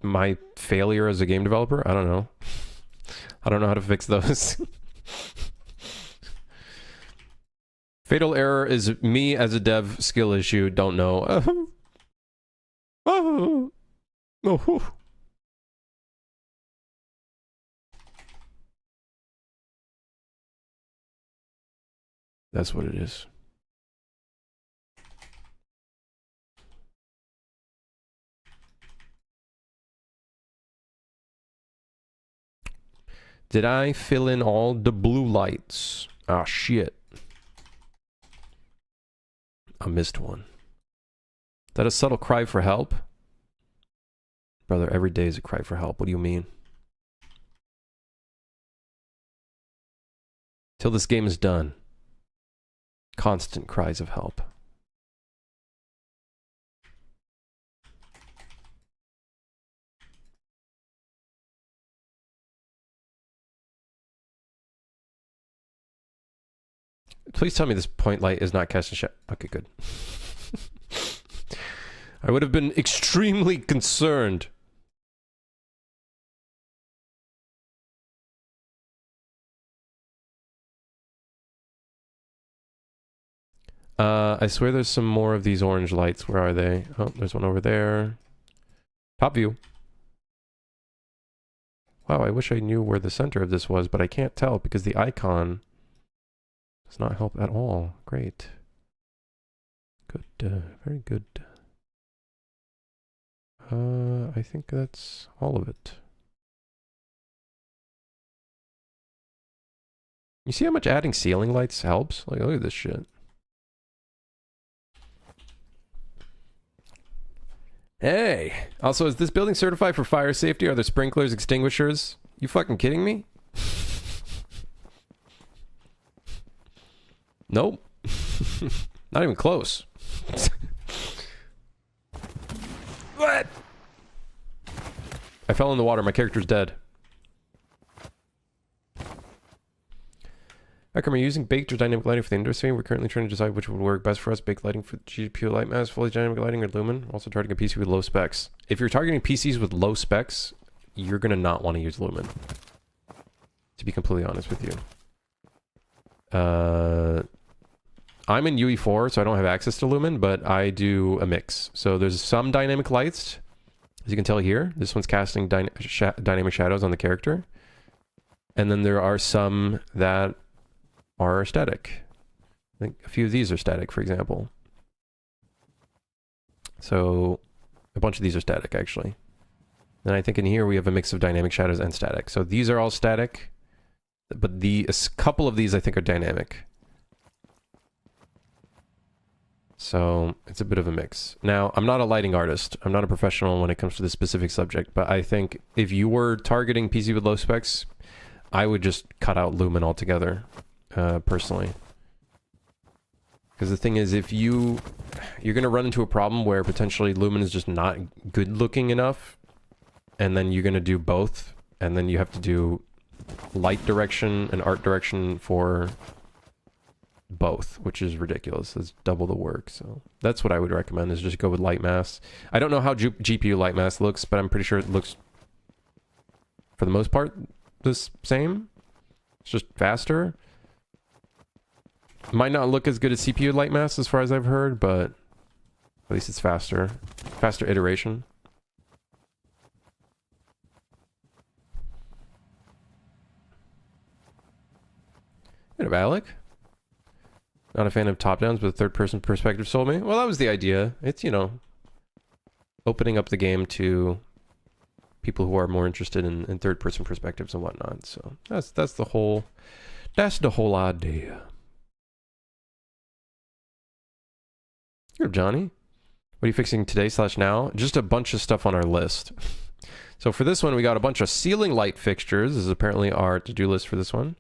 A: my failure as a game developer? I don't know. I don't know how to fix those. Fatal error is me as a dev skill issue. Don't know. That's what it is. Did I fill in all the blue lights? Ah, shit. I missed one. Is that a subtle cry for help? Brother, every day is a cry for help. What do you mean? Till this game is done. Constant cries of help. Please tell me this point light is not casting shadow. Okay, good. I would have been extremely concerned. I swear there's some more of these orange lights. Where are they? Oh, there's one over there. Top view. Wow, I wish I knew where the center of this was, but I can't tell because the icon does not help at all. Great. Good, very good. I think that's all of it. You see how much adding ceiling lights helps? Like, look at this shit. Hey! Also, is this building certified for fire safety? Are there sprinklers, extinguishers? You fucking kidding me? Nope. Not even close. What? I fell in the water. My character's dead. Akram, are you using baked or dynamic lighting for the indoor scene? We're currently trying to decide which would work best for us. Baked lighting for GPU light mask, fully dynamic lighting, or lumen. Also targeting a PC with low specs. If you're targeting PCs with low specs, you're going to not want to use lumen. To be completely honest with you. I'm in UE4, so I don't have access to lumen, but I do a mix. So there's some dynamic lights. As you can tell here, this one's casting dynamic shadows on the character. And then there are some that are static. I think a few of these are static, for example. So a bunch of these are static, actually. And I think in here we have a mix of dynamic shadows and static. So these are all static, but a couple of these I think are dynamic. So it's a bit of a mix. Now, I'm not a lighting artist. I'm not a professional when it comes to this specific subject, but I think if you were targeting PC with low specs, I would just cut out lumen altogether, personally. Because the thing is, if you're going to run into a problem where potentially lumen is just not good looking enough, and then you're going to do both, and then you have to do light direction and art direction for both, which is ridiculous. It's double the work. So that's what I would recommend, is just go with light mask. I don't know how GPU light mask looks, but I'm pretty sure it looks, for the most part, the same. It's just faster. Might not look as good as CPU light mask as far as I've heard, but at least it's faster. Faster iteration. Bit of Alec. Not a fan of top-downs, but third-person perspective sold me. Well, that was the idea. It's, you know, opening up the game to people who are more interested in third-person perspectives and whatnot. So that's the whole idea. Here, Johnny. What are you fixing today / now? Just a bunch of stuff on our list. So for this one, we got a bunch of ceiling light fixtures. This is apparently our to-do list for this one,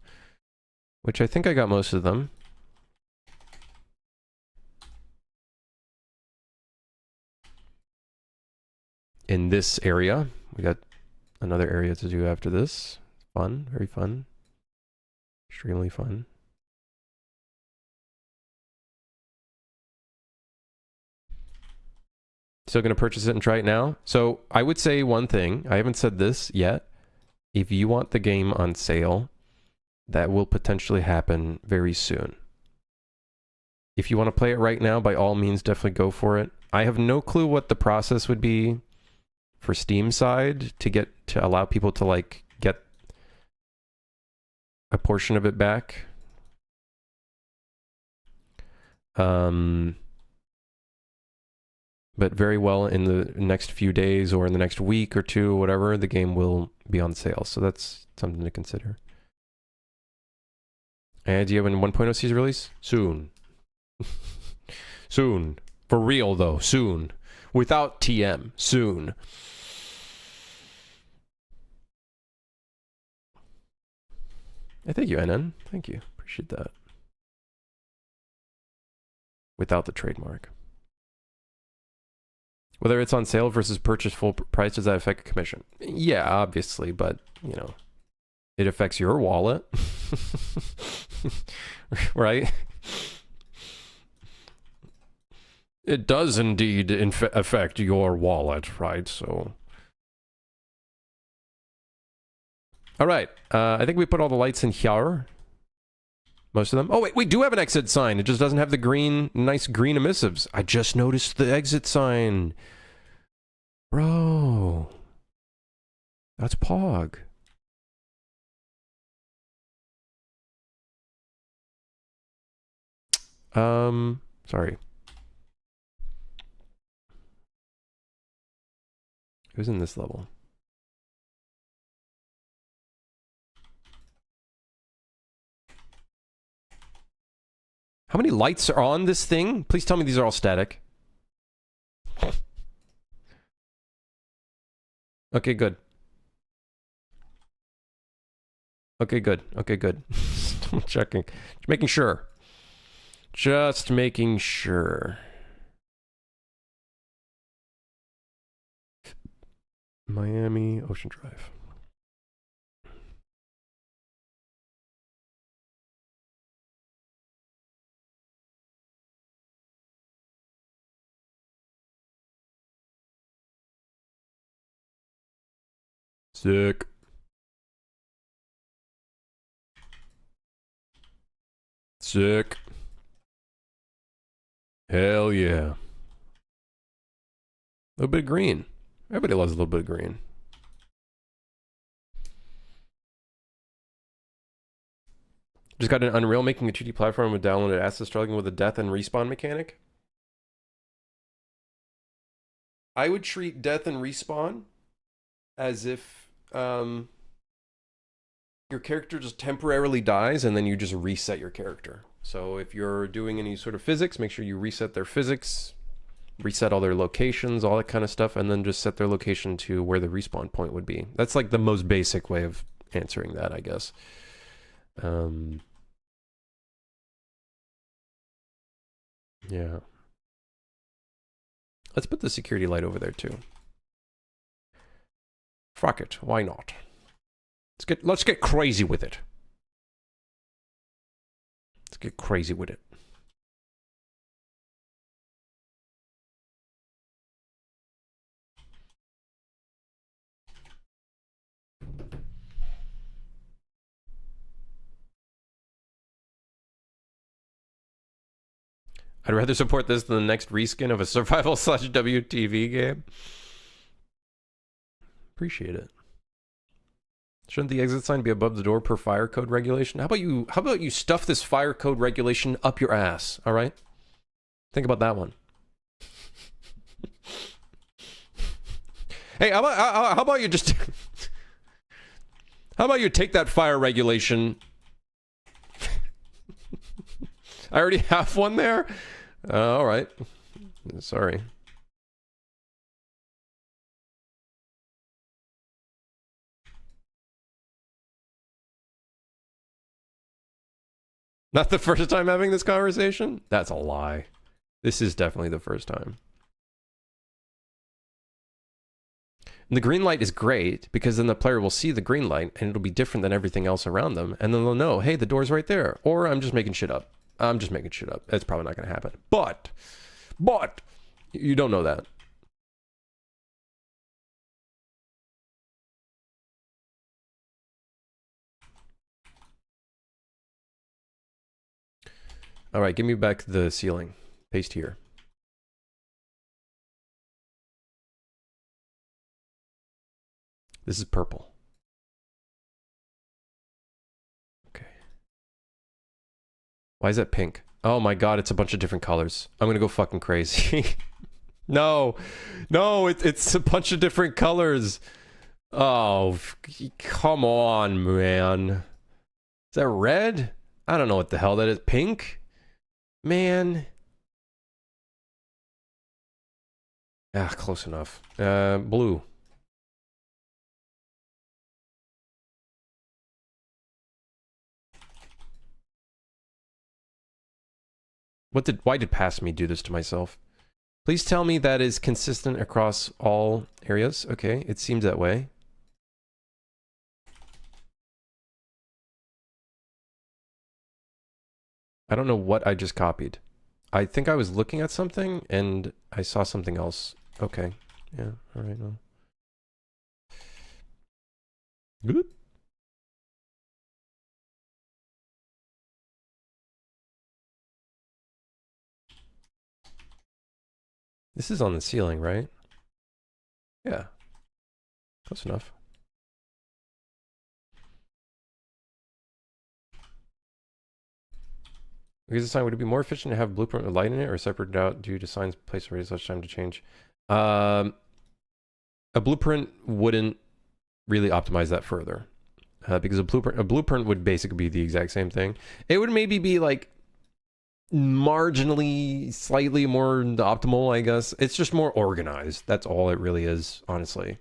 A: which I think I got most of them. In this area, we got another area to do after this. Fun, very fun. Extremely fun. Still going to purchase it and try it now? So I would say one thing. I haven't said this yet. If you want the game on sale, that will potentially happen very soon. If you want to play it right now, by all means, definitely go for it. I have no clue what the process would be for Steam side to allow people to like get a portion of it back. But very well in the next few days or in the next week or two, whatever, the game will be on sale. So that's something to consider. Any idea when 1.0 sees release? Soon. Soon. For real though, soon. Without TM, soon. Thank you, NN. Thank you. Appreciate that. Without the trademark. Whether it's on sale versus purchase full price, does that affect commission? Yeah, obviously, but, you know, it affects your wallet. Right? It does indeed affect your wallet, right? So... Alright, I think we put all the lights in here. Most of them. Oh, wait, we do have an exit sign. It just doesn't have the green, nice green emissives. I just noticed the exit sign. Bro. That's Pog. Sorry. Who's in this level? How many lights are on this thing? Please tell me these are all static. Okay, good. Okay, good. Okay, good. I'm checking. Just making sure. Just making sure. Miami Ocean Drive. Sick. Sick. Hell yeah. A little bit of green. Everybody loves a little bit of green. Just got an Unreal making a 2D platform with downloaded assets struggling with a death and respawn mechanic. I would treat death and respawn as if your character just temporarily dies and then you just reset your character. So if you're doing any sort of physics, make sure you reset their physics, reset all their locations, all that kind of stuff, and then just set their location to where the respawn point would be. That's like the most basic way of answering that, I guess. Yeah. Let's put the security light over there too. Fuck it, why not? Let's get crazy with it. Let's get crazy with it. I'd rather support this than the next reskin of a survival/WTV game. Appreciate it. Shouldn't the exit sign be above the door per fire code regulation? How about you stuff this fire code regulation up your ass, all right? Think about that one. Hey, how about you just how about you take that fire regulation? I already have one there. All right. Sorry. Not the first time having this conversation? That's a lie. This is definitely the first time. And the green light is great because then the player will see the green light and it'll be different than everything else around them. And then they'll know, hey, the door's right there. Or I'm just making shit up. I'm just making shit up. It's probably not going to happen. But, you don't know that. All right, give me back the ceiling. Paste here. This is purple. Okay. Why is that pink? Oh my god, it's a bunch of different colors. I'm gonna go fucking crazy. No, it's a bunch of different colors. Oh, come on, man. Is that red? I don't know what the hell that is. Pink? Man. Ah, close enough. Blue. Why did past me do this to myself? Please tell me that is consistent across all areas. Okay, it seems that way. I don't know what I just copied. I think I was looking at something and I saw something else. Okay. Yeah, all right. Well. Good. This is on the ceiling, right? Yeah. Close enough. Because the sign, would it be more efficient to have blueprint with light in it or separated out due to signs placed already such time to change? A blueprint wouldn't really optimize that further. Because a blueprint would basically be the exact same thing. It would maybe be like marginally, slightly more optimal, I guess. It's just more organized. That's all it really is, honestly.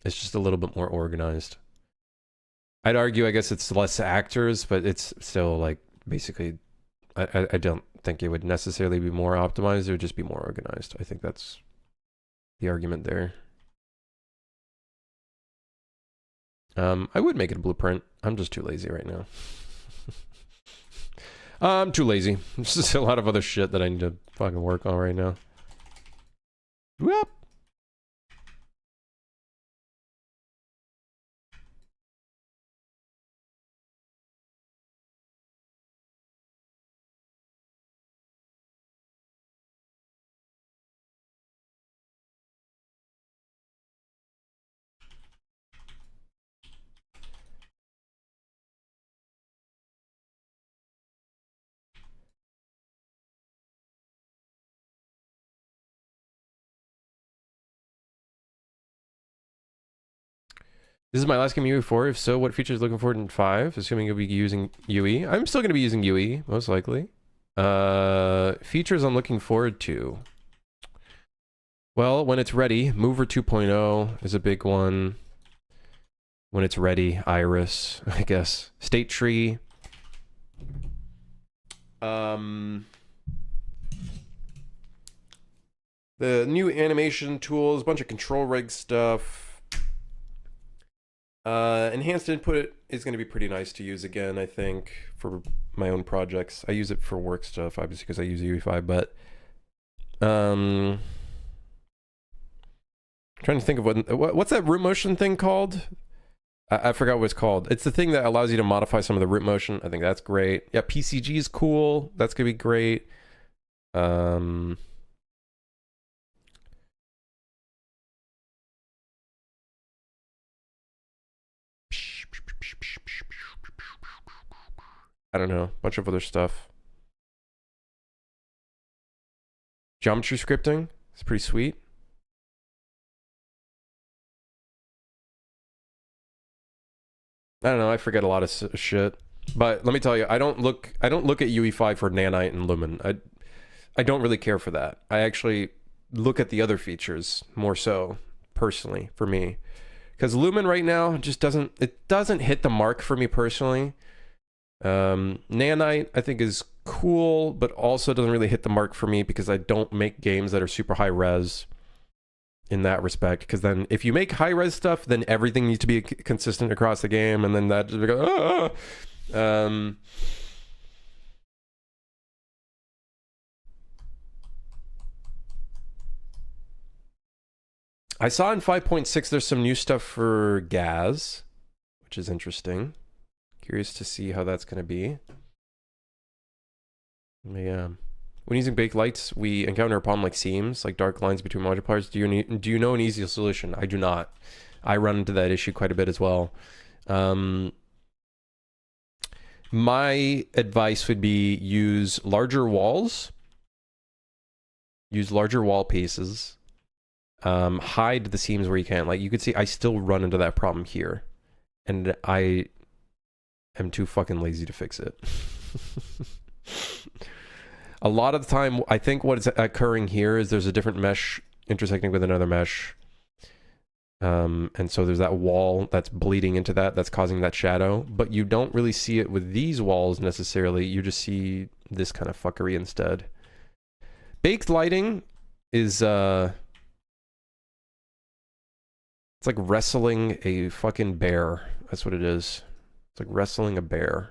A: It's just a little bit more organized. I'd argue, I guess it's less actors, but it's still like basically, I don't think it would necessarily be more optimized. It would just be more organized. I think that's the argument there. I would make it a blueprint. I'm just too lazy right now. I'm too lazy. There's just a lot of other shit that I need to fucking work on right now. Whoop. This is my last game in UE4. If so, what features looking forward in 5? Assuming you'll be using UE. I'm still going to be using UE, most likely. Features I'm looking forward to. Well, when it's ready, Mover 2.0 is a big one. When it's ready, Iris, I guess. State Tree. The new animation tools, a bunch of control rig stuff. Enhanced input is going to be pretty nice to use again, I think, for my own projects. I use it for work stuff, obviously, because I use UE5, but trying to think of what's that root motion thing called? I forgot what it's called. It's the thing that allows you to modify some of the root motion. I think that's great. Yeah, PCG is cool. That's going to be great. I don't know, a bunch of other stuff. Geometry scripting, it's pretty sweet. I don't know, I forget a lot of shit. But let me tell you, I don't look at UE5 for Nanite and Lumen. I don't really care for that. I actually look at the other features more so, personally, for me. Because Lumen right now just doesn't hit the mark for me personally. Nanite I think is cool, but also doesn't really hit the mark for me because I don't make games that are super high res in that respect. Because then if you make high res stuff, then everything needs to be consistent across the game, and then that just becomes I saw in 5.6 there's some new stuff for Gaz, which is interesting. Curious to see how that's going to be. Yeah. When using baked lights, we encounter a problem like seams, like dark lines between multipliers. Do you know an easy solution? I do not. I run into that issue quite a bit as well. My advice would be use larger walls. Use larger wall pieces. Hide the seams where you can. Like you could see, I still run into that problem here. And I am too fucking lazy to fix it. A lot of the time, I think what is occurring here is there's a different mesh intersecting with another mesh. And so there's that wall that's bleeding into that's causing that shadow. But you don't really see it with these walls necessarily. You just see this kind of fuckery instead. Baked lighting is it's like wrestling a fucking bear. That's what it is. It's like wrestling a bear.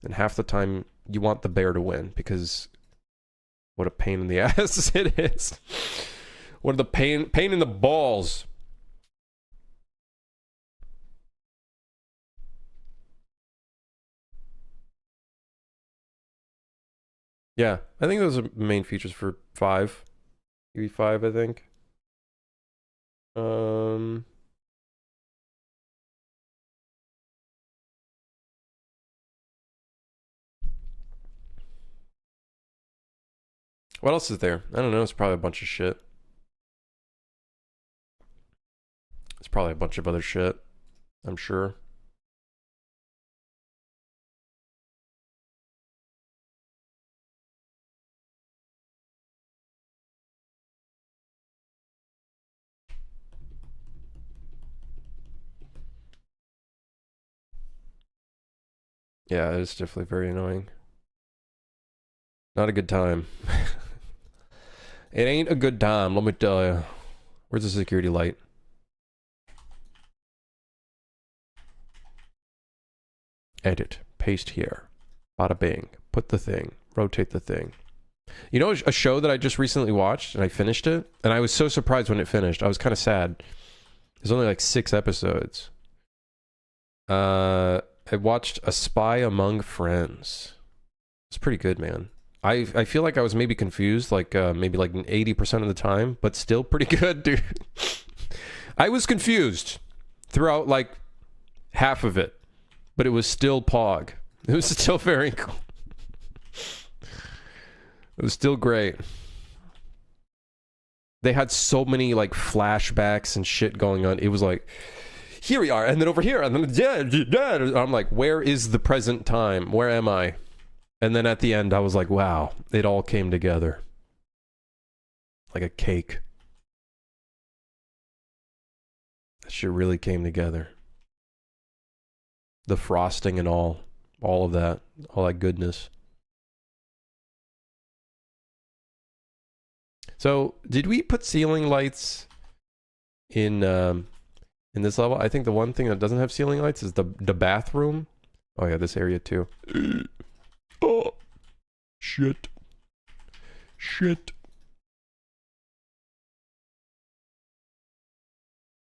A: And half the time you want the bear to win because what a pain in the ass it is. What are the pain in the balls. Yeah, I think those are main features for 5. UE5, I think. What else is there? I don't know. It's probably a bunch of shit. It's probably a bunch of other shit. I'm sure. Yeah, it's definitely very annoying. Not a good time. It ain't a good time, let me tell you. Where's the security light? Edit. Paste here. Bada bing. Put the thing. Rotate the thing. You know a show that I just recently watched and I finished it? And I was so surprised when it finished. I was kind of sad. There's only like 6 episodes. I watched A Spy Among Friends. It's pretty good, man. I feel like I was maybe confused, like maybe like 80% of the time, but still pretty good, dude. I was confused throughout like half of it, but it was still Pog. It was still very cool. It was still great. They had so many like flashbacks and shit going on. It was like, here we are, and then over here, and then I'm like, where is the present time? Where am I? And then at the end, I was like, wow, it all came together. Like a cake. That shit really came together. The frosting and all of that, all that goodness. So, did we put ceiling lights in this level? I think the one thing that doesn't have ceiling lights is the bathroom. Oh yeah, this area too. Oh, shit. Shit.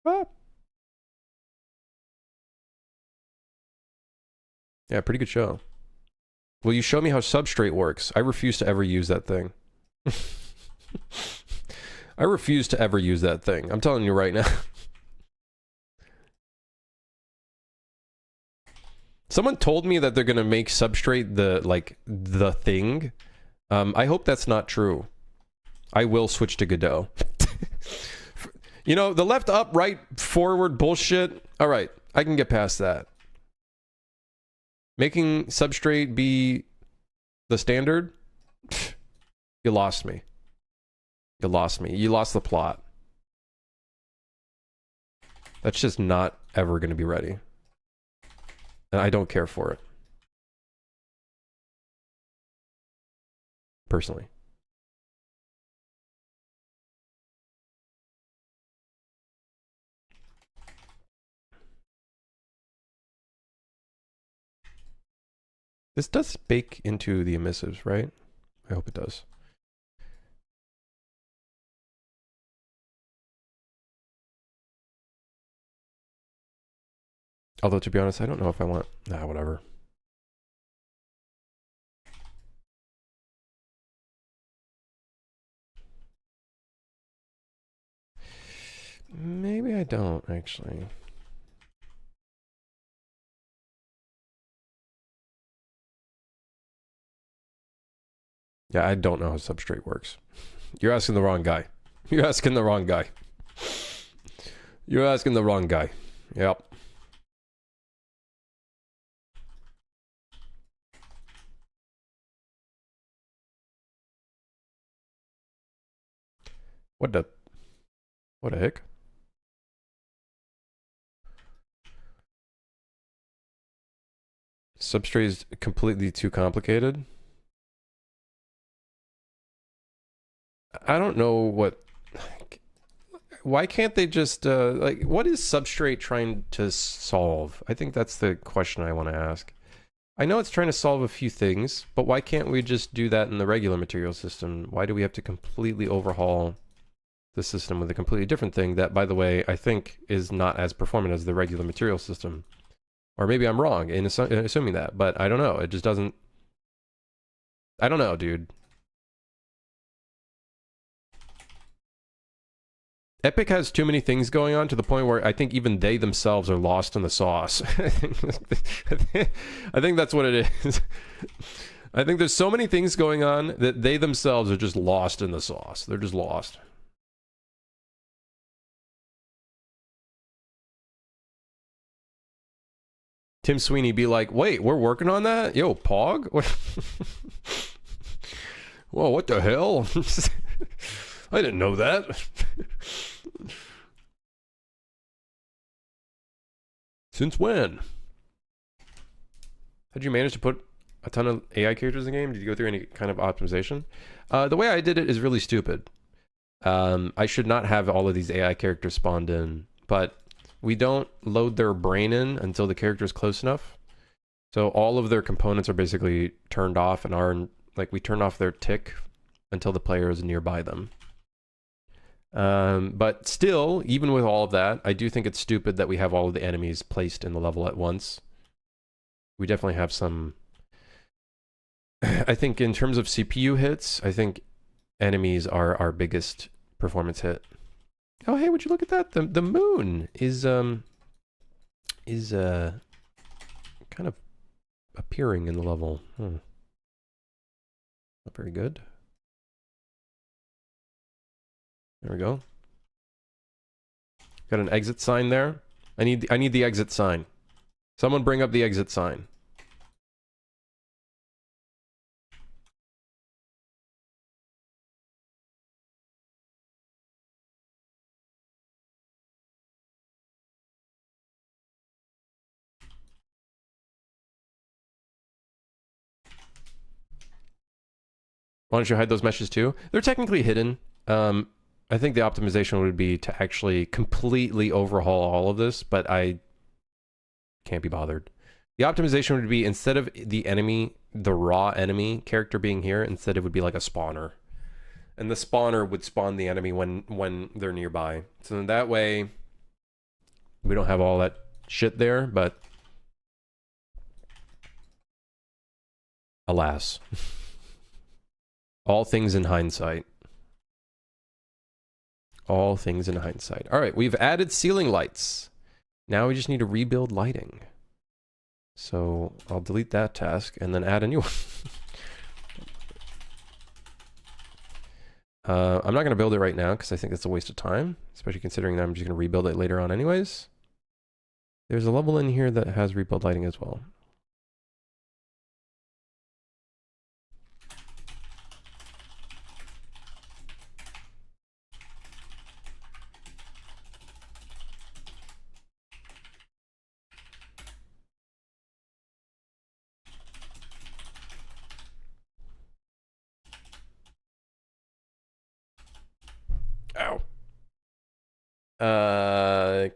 A: Ah. Yeah, pretty good show. Will you show me how Substrate works? I refuse to ever use that thing. I refuse to ever use that thing. I'm telling you right now. Someone told me that they're gonna make Substrate the thing. I hope that's not true. I will switch to Godot. You know, the left, up, right, forward bullshit. All right, I can get past that. Making Substrate be the standard? You lost me. You lost me. You lost the plot. That's just not ever going to be ready. And I don't care for it. Personally. This does bake into the emissives, right? I hope it does. Although, to be honest, I don't know if I want... Nah, whatever. Maybe I don't, actually. Yeah, I don't know how Substrate works. You're asking the wrong guy. You're asking the wrong guy. You're asking the wrong guy. Yep. What the heck? Substrate is completely too complicated. I don't know what. Why can't they just like? What is Substrate trying to solve? I think that's the question I want to ask. I know it's trying to solve a few things, but why can't we just do that in the regular material system? Why do we have to completely overhaul the system with a completely different thing that, by the way, I think is not as performant as the regular material system? Or maybe I'm wrong in assuming that, but I don't know. It just doesn't. I don't know, dude. Epic has too many things going on to the point where I think even they themselves are lost in the sauce. I think that's what it is. I think there's so many things going on that they themselves are just lost in the sauce. They're just lost. Tim Sweeney be like, wait, we're working on that? Yo, Pog? Whoa, what the hell? I didn't know that. Since when? How'd you manage to put a ton of AI characters in the game? Did you go through any kind of optimization? The way I did it is really stupid. I should not have all of these AI characters spawned in, but we don't load their brain in until the character is close enough. So all of their components are basically turned off and are like we turn off their tick until the player is nearby them. But still, even with all of that, I do think it's stupid that we have all of the enemies placed in the level at once. We definitely have some... I think in terms of CPU hits, I think enemies are our biggest performance hit. Oh, hey, would you look at that? The moon is kind of appearing in the level. Not very good. There we go. Got an exit sign there. I need the exit sign. Someone bring up the exit sign. Why don't you hide those meshes too? They're technically hidden. I think the optimization would be to actually completely overhaul all of this, but I can't be bothered. The optimization would be instead of the enemy, the raw enemy character being here, instead it would be like a spawner. And the spawner would spawn the enemy when they're nearby. So in that way, we don't have all that shit there, but alas. All things in hindsight. All things in hindsight. All right, we've added ceiling lights. Now we just need to rebuild lighting. So I'll delete that task and then add a new one. I'm not going to build it right now because I think that's a waste of time, especially considering that I'm just going to rebuild it later on anyways. There's a level in here that has rebuild lighting as well.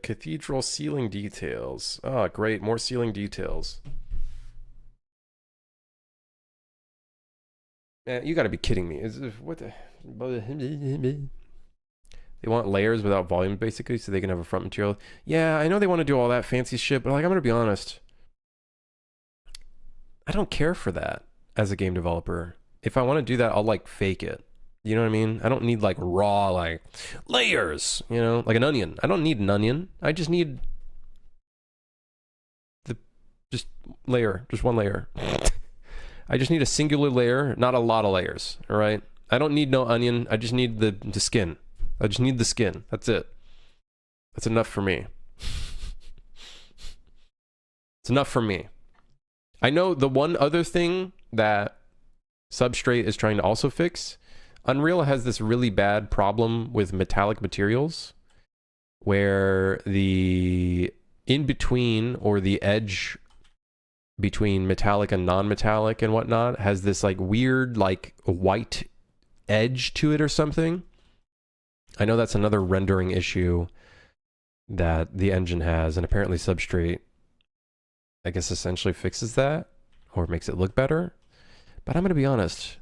A: Cathedral ceiling details. Oh, great. More ceiling details. Man, you gotta be kidding me. What the... They want layers without volume, basically, so they can have a front material. Yeah, I know they want to do all that fancy shit, but like, I'm gonna be honest. I don't care for that as a game developer. If I want to do that, I'll like fake it. You know what I mean? I don't need like raw, like layers, you know, like an onion. I don't need an onion. I just need just one layer. I just need a singular layer, not a lot of layers. All right. I don't need no onion. I just need the skin. I just need the skin. That's it. That's enough for me. It's enough for me. I know the one other thing that Substrate is trying to also fix. Unreal has this really bad problem with metallic materials where the in-between or the edge between metallic and non-metallic and whatnot has this like weird like white edge to it or something. I know that's another rendering issue that the engine has, and apparently Substrate, I guess, essentially fixes that or makes it look better. But I'm going to be honest.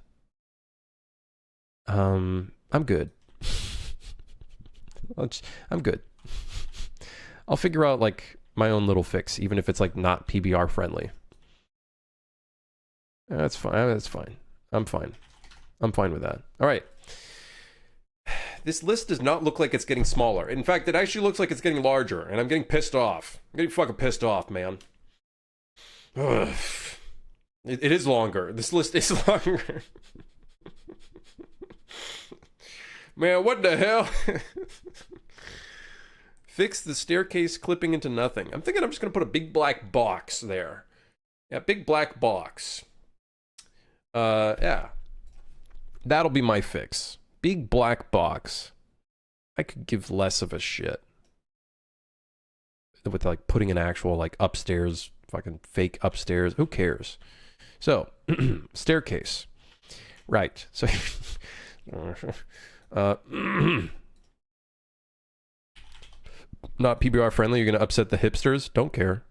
A: I'm good. I'm good. I'll figure out like my own little fix, even if it's like not PBR friendly. That's fine. That's fine. I'm fine. I'm fine with that. All right. This list does not look like it's getting smaller. In fact, it actually looks like it's getting larger, and I'm getting pissed off. I'm getting fucking pissed off, man. Ugh. It is longer. This list is longer. Man, what the hell? Fix the staircase clipping into nothing. I'm thinking I'm just going to put a big black box there. Yeah, big black box. Yeah. That'll be my fix. Big black box. I could give less of a shit with like putting an actual like upstairs, fucking fake upstairs. Who cares? So, staircase. Right. So, not PBR friendly. You're going to upset the hipsters. Don't care.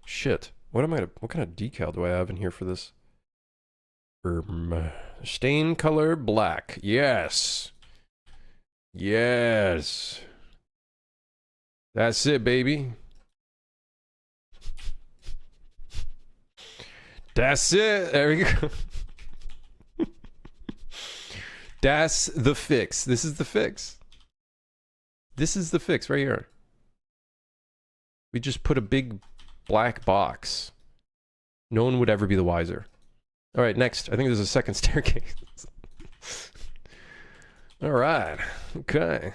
A: Shit. What kind of decal do I have in here for this? Stain color black. Yes. Yes. That's it, baby. That's it. There we go. That's the fix. This is the fix. This is the fix right here. We just put a big black box. No one would ever be the wiser. All right, next. I think there's a second staircase. All right. Okay.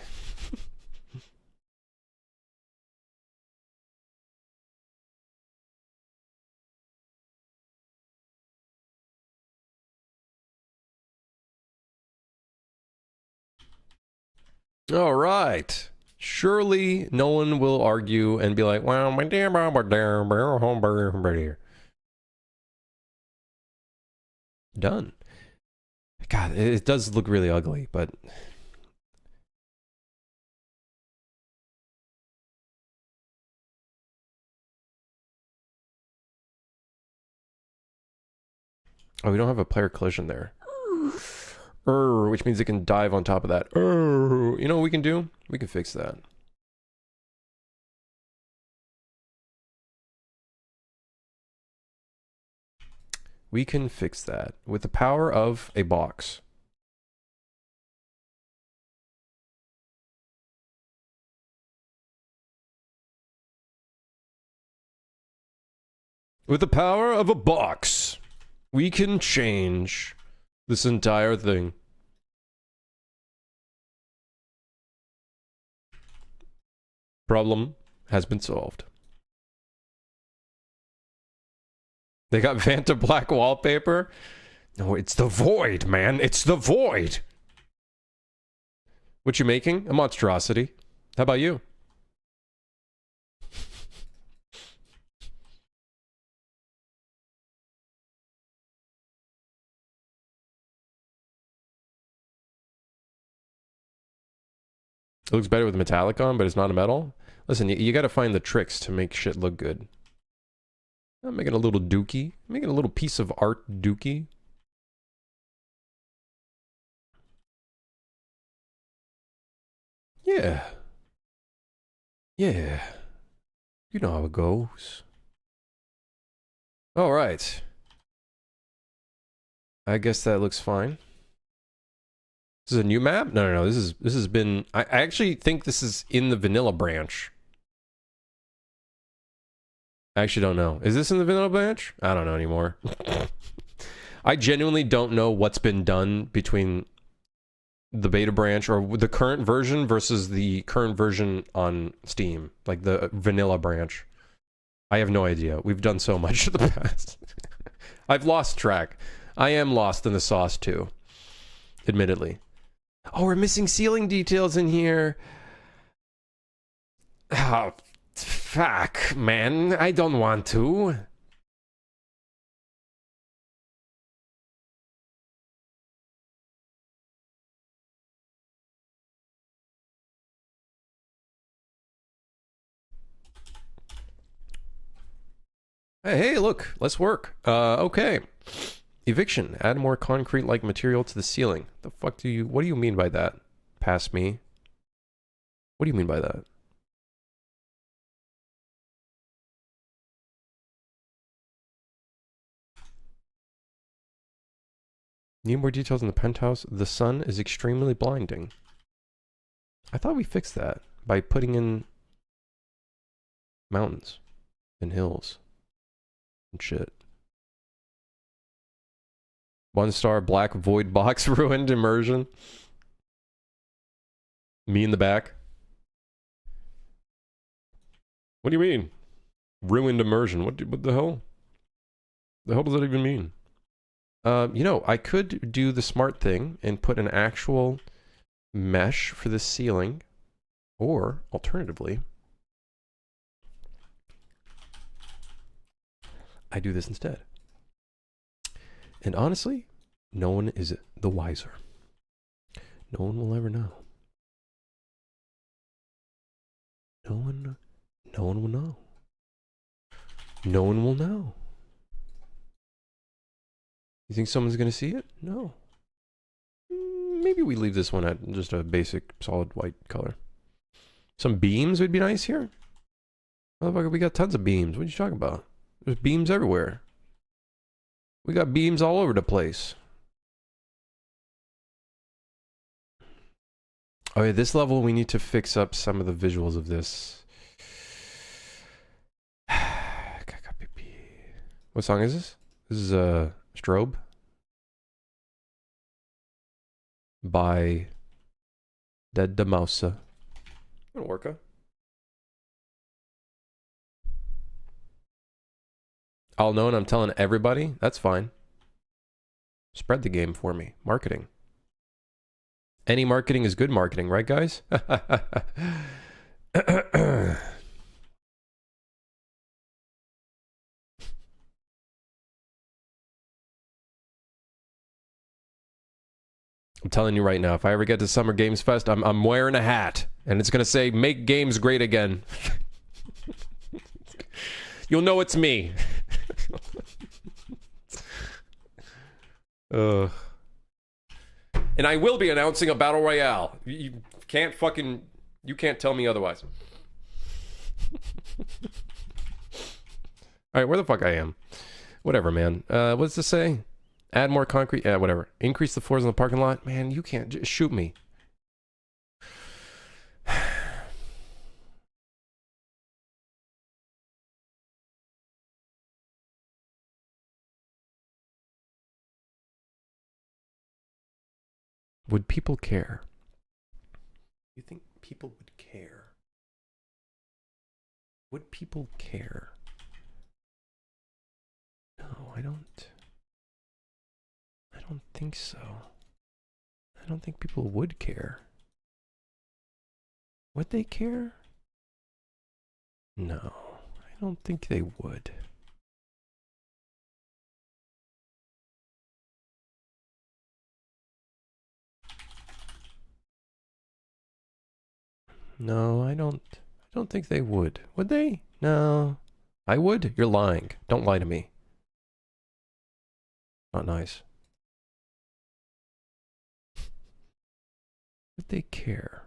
A: All right. Surely no one will argue and be like, well, my damn done. God, it does look really ugly, but oh, we don't have a player collision there. Which means it can dive on top of that. You know what we can do? We can fix that. We can fix that with the power of a box. With the power of a box, we can change this entire thing. Problem has been solved. They got Vanta black wallpaper? No, it's the void, man. It's the void. What you making? A monstrosity. How about you? It looks better with metallic on, but it's not a metal. Listen, you gotta find the tricks to make shit look good. I'm making a little dookie. I'm making a little piece of art dookie. Yeah. Yeah. You know how it goes. All right. I guess that looks fine. This is a new map? No. This has been. I actually think this is in the vanilla branch. I actually don't know. Is this in the vanilla branch? I don't know anymore. I genuinely don't know what's been done between the beta branch or the current version versus the current version on Steam, like the vanilla branch. I have no idea. We've done so much in the past. I've lost track. I am lost in the sauce too, admittedly. Oh, we're missing ceiling details in here. Oh, fuck, man. I don't want to. Hey, look, let's work. Okay. Eviction. Add more concrete-like material to the ceiling. What do you mean by that? Pass me. What do you mean by that? Need more details in the penthouse. The sun is extremely blinding. I thought we fixed that by putting in mountains and hills and shit. 1-star black void box ruined immersion. Me in the back. What do you mean? Ruined immersion. What the hell? The hell does that even mean? You know, I could do the smart thing and put an actual mesh for the ceiling, or alternatively, I do this instead. And honestly, no one is the wiser. No one will ever know. No one will know. No one will know. You think someone's gonna see it? No. Maybe we leave this one at just a basic solid white color. Some beams would be nice here. Motherfucker, we got tons of beams. What are you talking about? There's beams everywhere. We got beams all over the place. Oh yeah, this level we need to fix up some of the visuals of this. What song is this? This is Strobe by Dead Damausa. Orca. I'll know and I'm telling everybody. That's fine. Spread the game for me. Marketing. Any marketing is good marketing, right, guys? I'm telling you right now, if I ever get to Summer Games Fest, I'm wearing a hat, and it's gonna say "Make games great again." You'll know it's me. And I will be announcing a battle royale. You can't tell me otherwise. All right, where the fuck I am? Whatever, man. What does this say? Add more concrete. Yeah, whatever. Increase the floors in the parking lot. Man, you can't just shoot me. Would people care? You think people would care? Would people care? No, I don't think so. I don't think people would care. Would they care? No, I don't think they would. No, I don't think they would. Would they? No. I would? You're lying. Don't lie to me. Not nice. Would they care?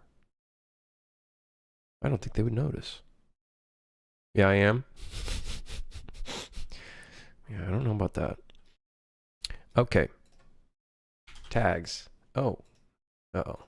A: I don't think they would notice. Yeah, I am. Yeah, I don't know about that. Okay. Tags. Oh. Uh-oh.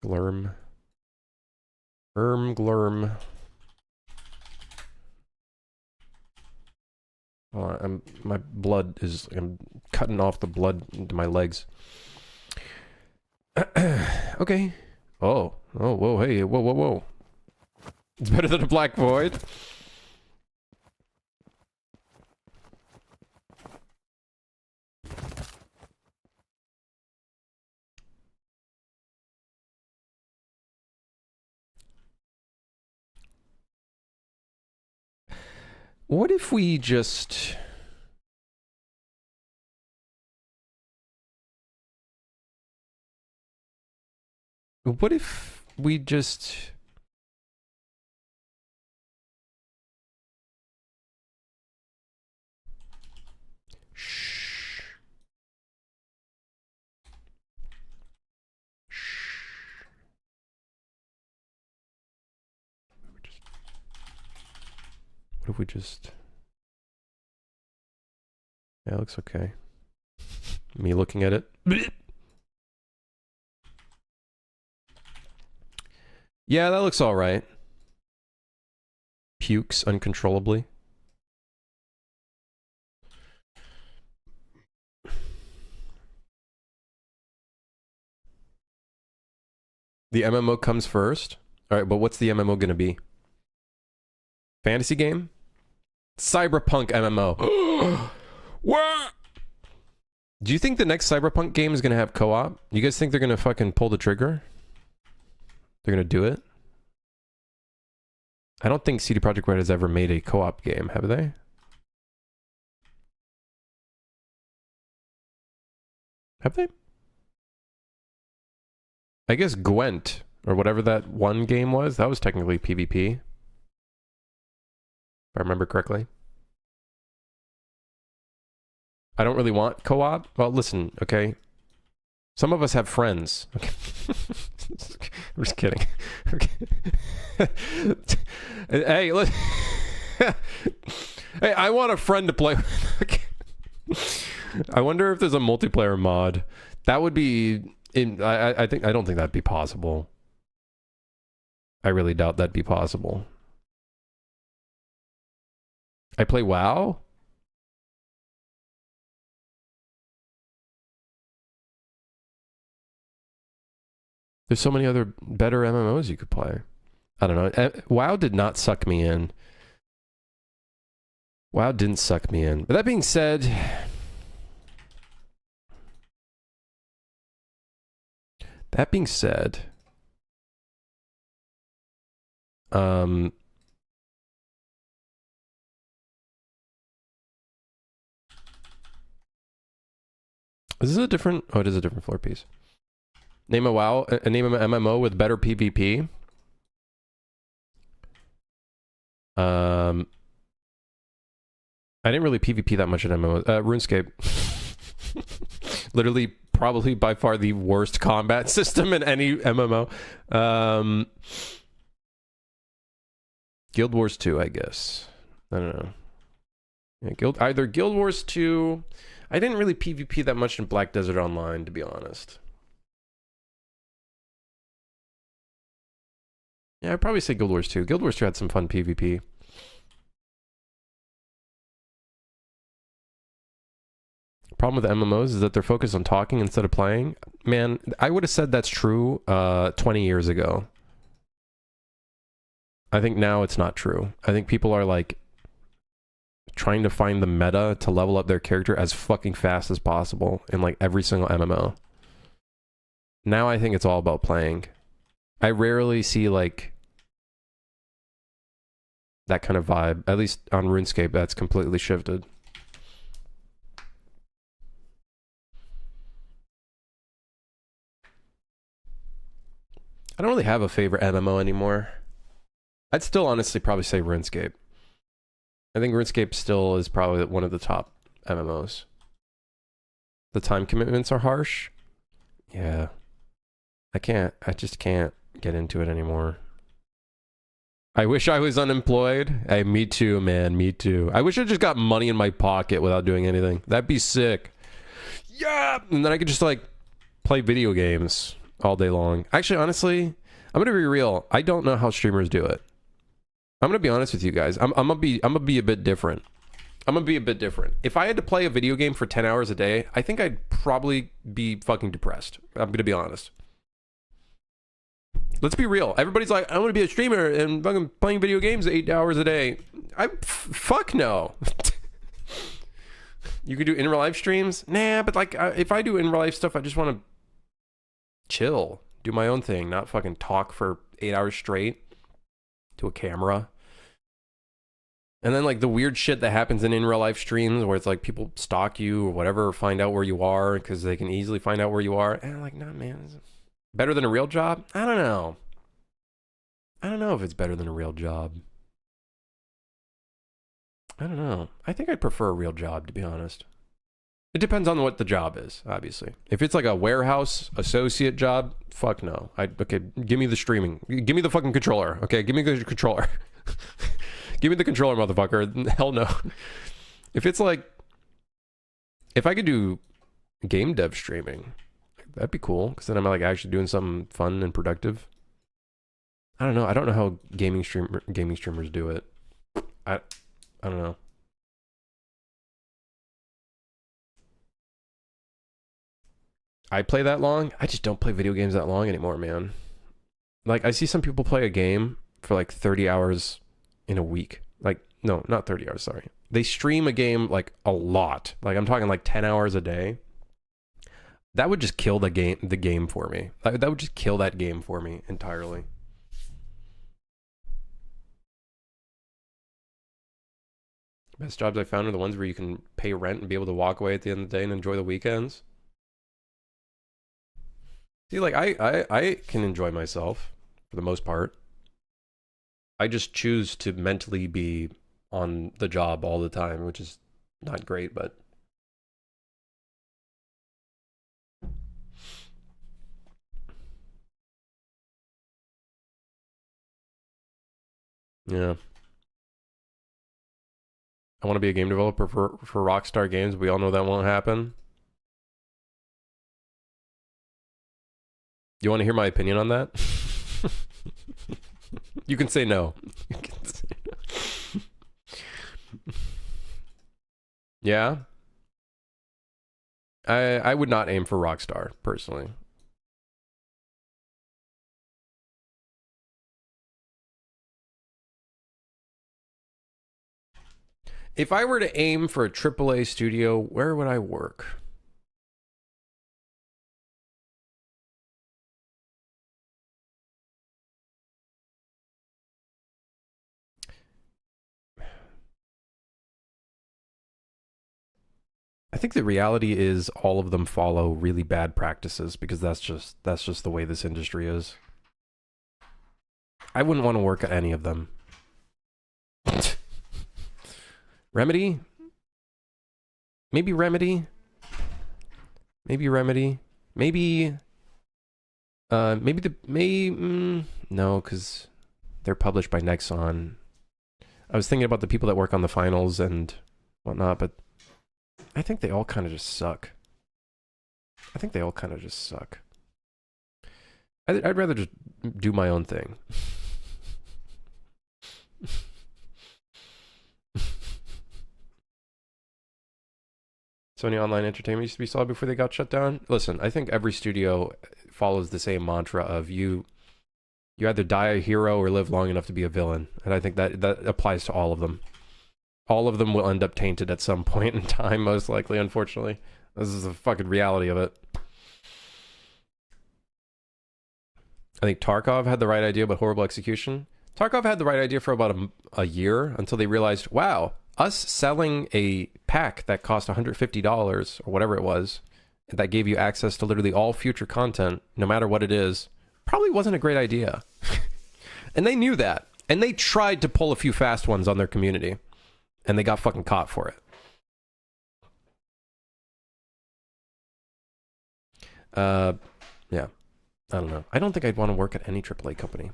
A: Glurm. Glurm. Oh, my blood is... I'm cutting off the blood into my legs. Okay. Oh, whoa, hey, whoa. It's better than a black void. What if we just... What if we just... Shh. What if we just... Yeah, it looks okay. Me looking at it. Yeah, that looks alright. Pukes uncontrollably. The MMO comes first? Alright, but what's the MMO gonna be? Fantasy game? Cyberpunk MMO. What? Do you think the next Cyberpunk game is gonna have co-op? You guys think they're gonna fucking pull the trigger? They're gonna do it? I don't think CD Projekt Red has ever made a co-op game, have they? Have they? I guess Gwent, or whatever that one game was, that was technically PvP. If I remember correctly. I don't really want co-op. Well, listen, okay? Some of us have friends. Okay. I'm just kidding. Okay. Hey, look. Hey, I want a friend to play with. Okay. I wonder if there's a multiplayer mod. That would be... I don't think that'd be possible. I really doubt that'd be possible. I play WoW? There's so many other better MMOs you could play. I don't know. WoW did not suck me in. WoW didn't suck me in. But that being said... That being said... Is this a different... Oh, it is a different floor piece. Name a WoW... name an MMO with better PvP. I didn't really PvP that much in MMO. RuneScape. Literally, probably by far the worst combat system in any MMO. Guild Wars 2, I guess. I don't know. Yeah, either Guild Wars 2... I didn't really PvP that much in Black Desert Online, to be honest. Yeah, I'd probably say Guild Wars 2. Guild Wars 2 had some fun PvP. Problem with MMOs is that they're focused on talking instead of playing. Man, I would have said that's true 20 years ago. I think now it's not true. I think people are like trying to find the meta to level up their character as fucking fast as possible in like every single MMO. Now I think it's all about playing. I rarely see like that kind of vibe. At least on RuneScape, that's completely shifted. I don't really have a favorite MMO anymore. I'd still honestly probably say RuneScape. I think RuneScape still is probably one of the top MMOs. The time commitments are harsh. Yeah. I just can't get into it anymore. I wish I was unemployed. Hey, me too, man. Me too. I wish I just got money in my pocket without doing anything. That'd be sick. Yeah! And then I could just like play video games all day long. Actually, honestly, I'm gonna be real. I don't know how streamers do it. I'm gonna be honest with you guys. I'm gonna be a bit different. If I had to play a video game for 10 hours a day, I think I'd probably be fucking depressed. I'm gonna be honest. Let's be real. Everybody's like, I want to be a streamer and fucking playing video games 8 hours a day. Fuck no. You could do in real life streams? Nah, but like, if I do in real life stuff, I just want to chill, do my own thing, not fucking talk for 8 hours straight to a camera. And then like the weird shit that happens in real life streams where it's like people stalk you or whatever, or find out where you are because they can easily find out where you are. And I'm like, nah, man. Better than a real job? I don't know. I don't know if it's better than a real job. I don't know. I think I'd prefer a real job, to be honest. It depends on what the job is, obviously. If it's like a warehouse associate job, fuck no. Okay, give me the streaming. Give me the fucking controller. Okay, give me the controller. Give me the controller, motherfucker. Hell no. If it's like, if I could do game dev streaming, that'd be cool, because then I'm like actually doing something fun and productive. I don't know. I don't know how gaming streamers do it. I don't know. I play that long. I just don't play video games that long anymore, man. Like, I see some people play a game for like 30 hours in a week. Like, no, not 30 hours, sorry. They stream a game like a lot. Like, I'm talking like 10 hours a day. That would just kill the game for me. That would just kill that game for me entirely. Best jobs I found are the ones where you can pay rent and be able to walk away at the end of the day and enjoy the weekends. See, like, I can enjoy myself for the most part. I just choose to mentally be on the job all the time, which is not great, but... yeah. I want to be a game developer for Rockstar Games. We all know that won't happen. You want to hear my opinion on that? You can say no. You can say no. Yeah? I would not aim for Rockstar, personally. If I were to aim for a AAA studio, where would I work? I think the reality is all of them follow really bad practices because that's just the way this industry is. I wouldn't want to work at any of them. Remedy? Maybe Remedy? Maybe Remedy? Maybe... no, because they're published by Nexon. I was thinking about the people that work on the finals and whatnot, but I think they all kind of just suck. I'd rather just do my own thing. Sony Online Entertainment used to be solid before they got shut down. Listen, I think every studio follows the same mantra of you either die a hero or live long enough to be a villain. And I think that applies to all of them. All of them will end up tainted at some point in time, most likely, unfortunately. This is the fucking reality of it. I think Tarkov had the right idea, but horrible execution. Tarkov had the right idea for about a year until they realized, wow, us selling a pack that cost $150 or whatever it was, that gave you access to literally all future content, no matter what it is, probably wasn't a great idea. And they knew that. And they tried to pull a few fast ones on their community. And they got fucking caught for it. Yeah. I don't know. I don't think I'd want to work at any AAA company.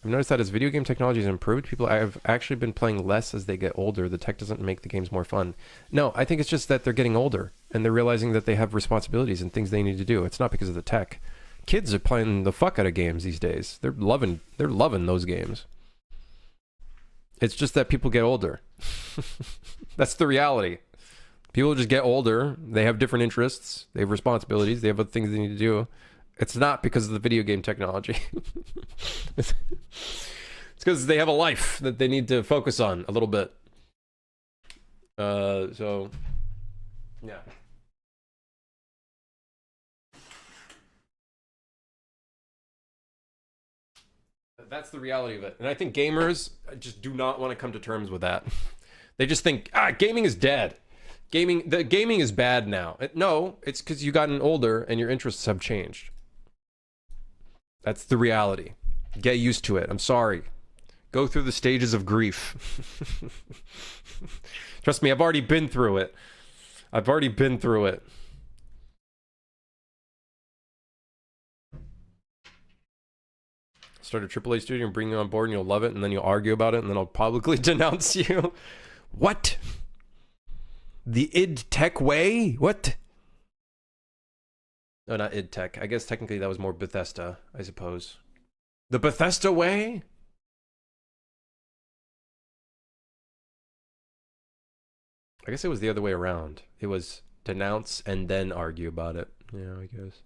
A: I've noticed that as video game technology has improved, people have actually been playing less as they get older. The tech doesn't make the games more fun. No, I think it's just that they're getting older. and they're realizing that they have responsibilities and things they need to do. It's not because of the tech. Kids are playing the fuck out of games these days. They're loving those games. It's just that people get older. That's the reality. People just get older. They have different interests. They have responsibilities. They have other things they need to do. It's not because of the video game technology. It's because they have a life that they need to focus on a little bit. So, yeah. That's the reality of it. And I think gamers just do not want to come to terms with that. They just think, gaming is dead. Gaming is bad now. No, it's because you've gotten older and your interests have changed. That's the reality. Get used to it. I'm sorry. Go through the stages of grief. Trust me, I've already been through it. Start a AAA studio and bring you on board and you'll love it, and then you'll argue about it, and then I'll publicly denounce you. What? The id Tech way? What? No, not id Tech. I guess technically that was more Bethesda, I suppose. The Bethesda way? I guess it was the other way around. It was denounce and then argue about it. Yeah, I guess.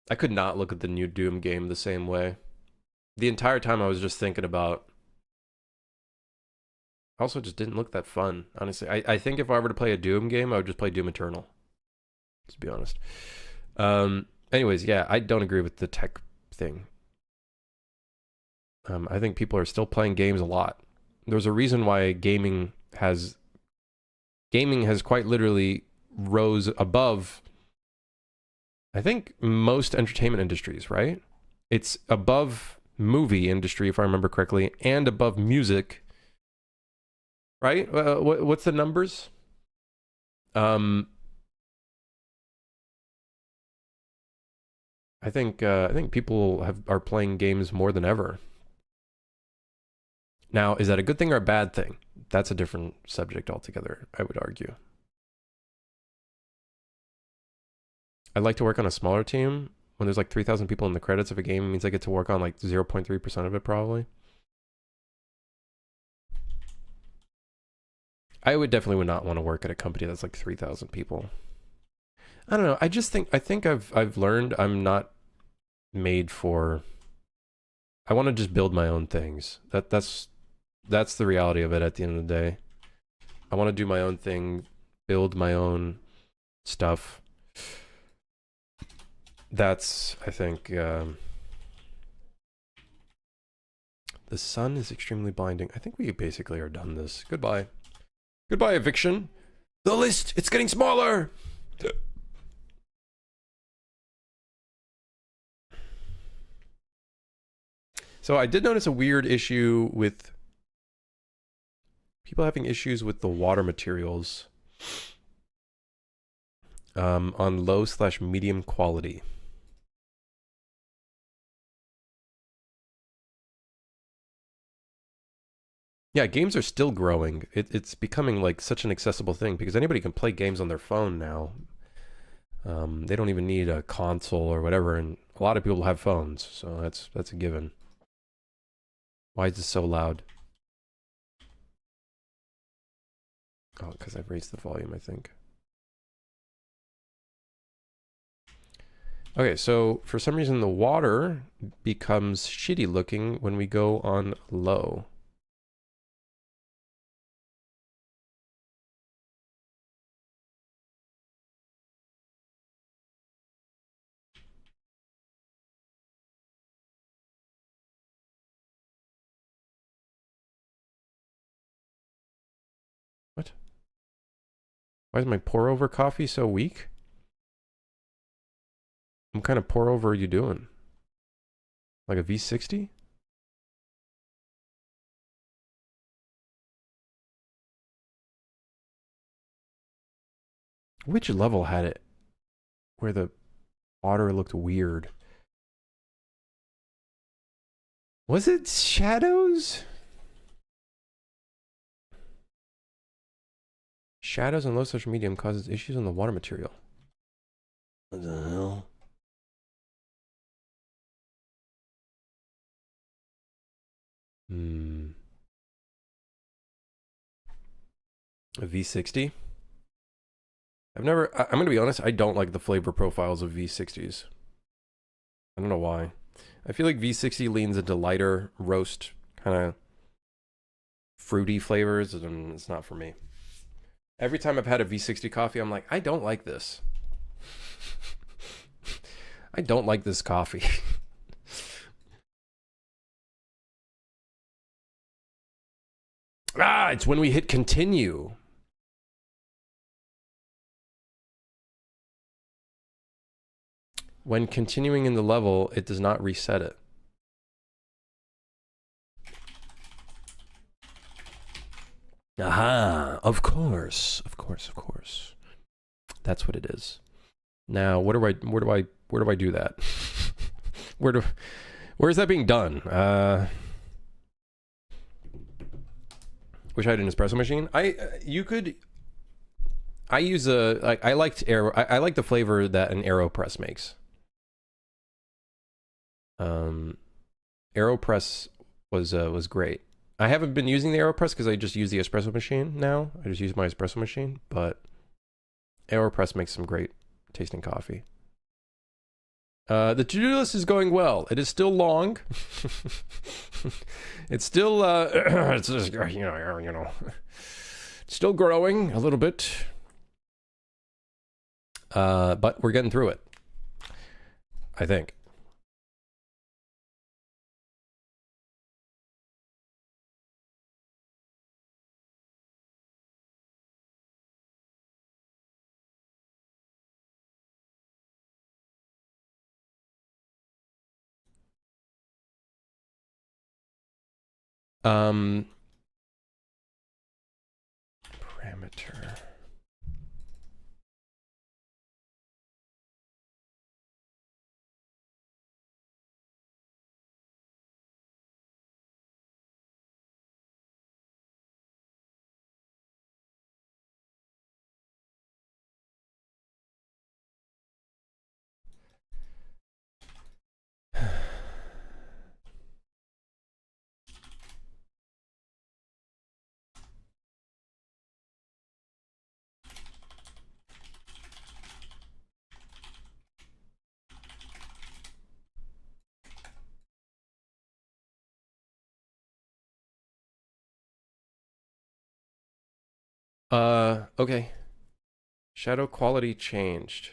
A: I could not look at the new Doom game the same way. The entire time I was just thinking about... Also, just didn't look that fun, honestly. I think if I were to play a Doom game, I would just play Doom Eternal. To be honest. Anyways, yeah, I don't agree with the tech thing. I think people are still playing games a lot. There's a reason why gaming has quite literally rose above, I think, most entertainment industries, right? It's above movie industry, if I remember correctly, and above music, right? What's the numbers? I think people are playing games more than ever. Now, is that a good thing or a bad thing? That's a different subject altogether, I would argue. I'd like to work on a smaller team. When there's like 3,000 people in the credits of a game, it means I get to work on like 0.3% of it, probably. I definitely would not want to work at a company that's like 3,000 people. I don't know. I think I've learned I'm not made for... I want to just build my own things. That's the reality of it at the end of the day. I want to do my own thing, build my own stuff. That's, I think, the sun is extremely blinding. I think we basically are done this. Goodbye. Goodbye, eviction. The list, it's getting smaller. So I did notice a weird issue with people having issues with the water materials on low/medium quality. Yeah, games are still growing. It's becoming like such an accessible thing because anybody can play games on their phone now. They don't even need a console or whatever, and a lot of people have phones, so that's a given. Why is this so loud? Oh, because I've raised the volume, I think. Okay, so for some reason the water becomes shitty looking when we go on low. What? Why is my pour over coffee so weak? What kind of pour over are you doing? Like a V60? Which level had it where the water looked weird? Was it Shadows? Shadows on low social medium causes issues on the water material. What the hell? A V60? I'm going to be honest, I don't like the flavor profiles of V60s. I don't know why. I feel like V60 leans into lighter, roast, kind of fruity flavors, and it's not for me. Every time I've had a V60 coffee, I'm like, I don't like this. I don't like this coffee. It's when we hit continue. When continuing in the level, it does not reset it. Aha, of course. That's what it is. Now, where do I do that? Where's that being done? Wish I had an espresso machine. I use I like the flavor that an AeroPress makes. AeroPress was great. I haven't been using the AeroPress because I just use the espresso machine now. I just use my espresso machine, but AeroPress makes some great tasting coffee. The to-do list is going well. It is still long. It's still it's just, it's still growing a little bit. But we're getting through it, I think. Parameter. Okay. Shadow quality changed.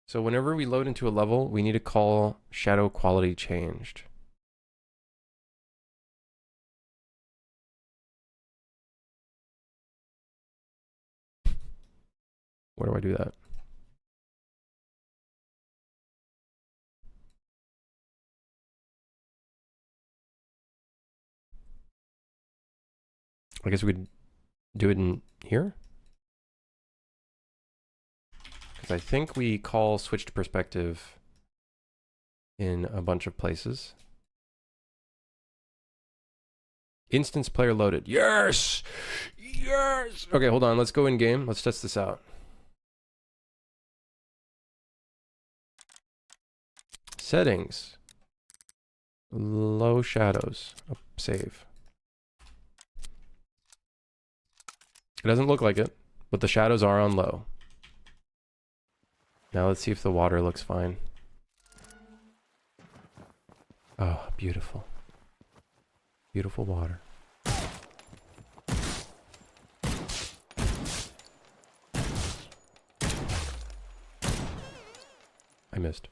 A: So whenever we load into a level, we need to call shadow quality changed. Where do I do that? I guess we could do it in here. Because I think we call switch to perspective in a bunch of places. Instance player loaded. Yes! Yes! Okay, hold on. Let's go in game. Let's test this out. Settings. Low shadows. Oh, save. It doesn't look like it, but the shadows are on low. Now let's see if the water looks fine. Oh, beautiful. Beautiful water. I missed.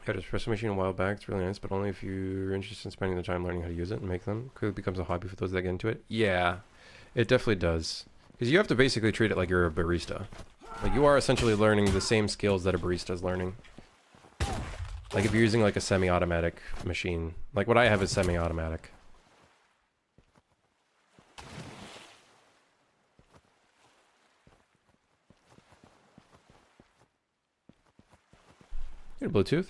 A: Got an espresso machine a while back. It's really nice, but only if you're interested in spending the time learning how to use it and make them. Quickly becomes a hobby for those that get into it. Yeah, it definitely does. Because you have to basically treat it like you're a barista. Like, you are essentially learning the same skills that a barista is learning. Like, if you're using, like, a semi-automatic machine. Like, what I have is semi-automatic. You got a Bluetooth?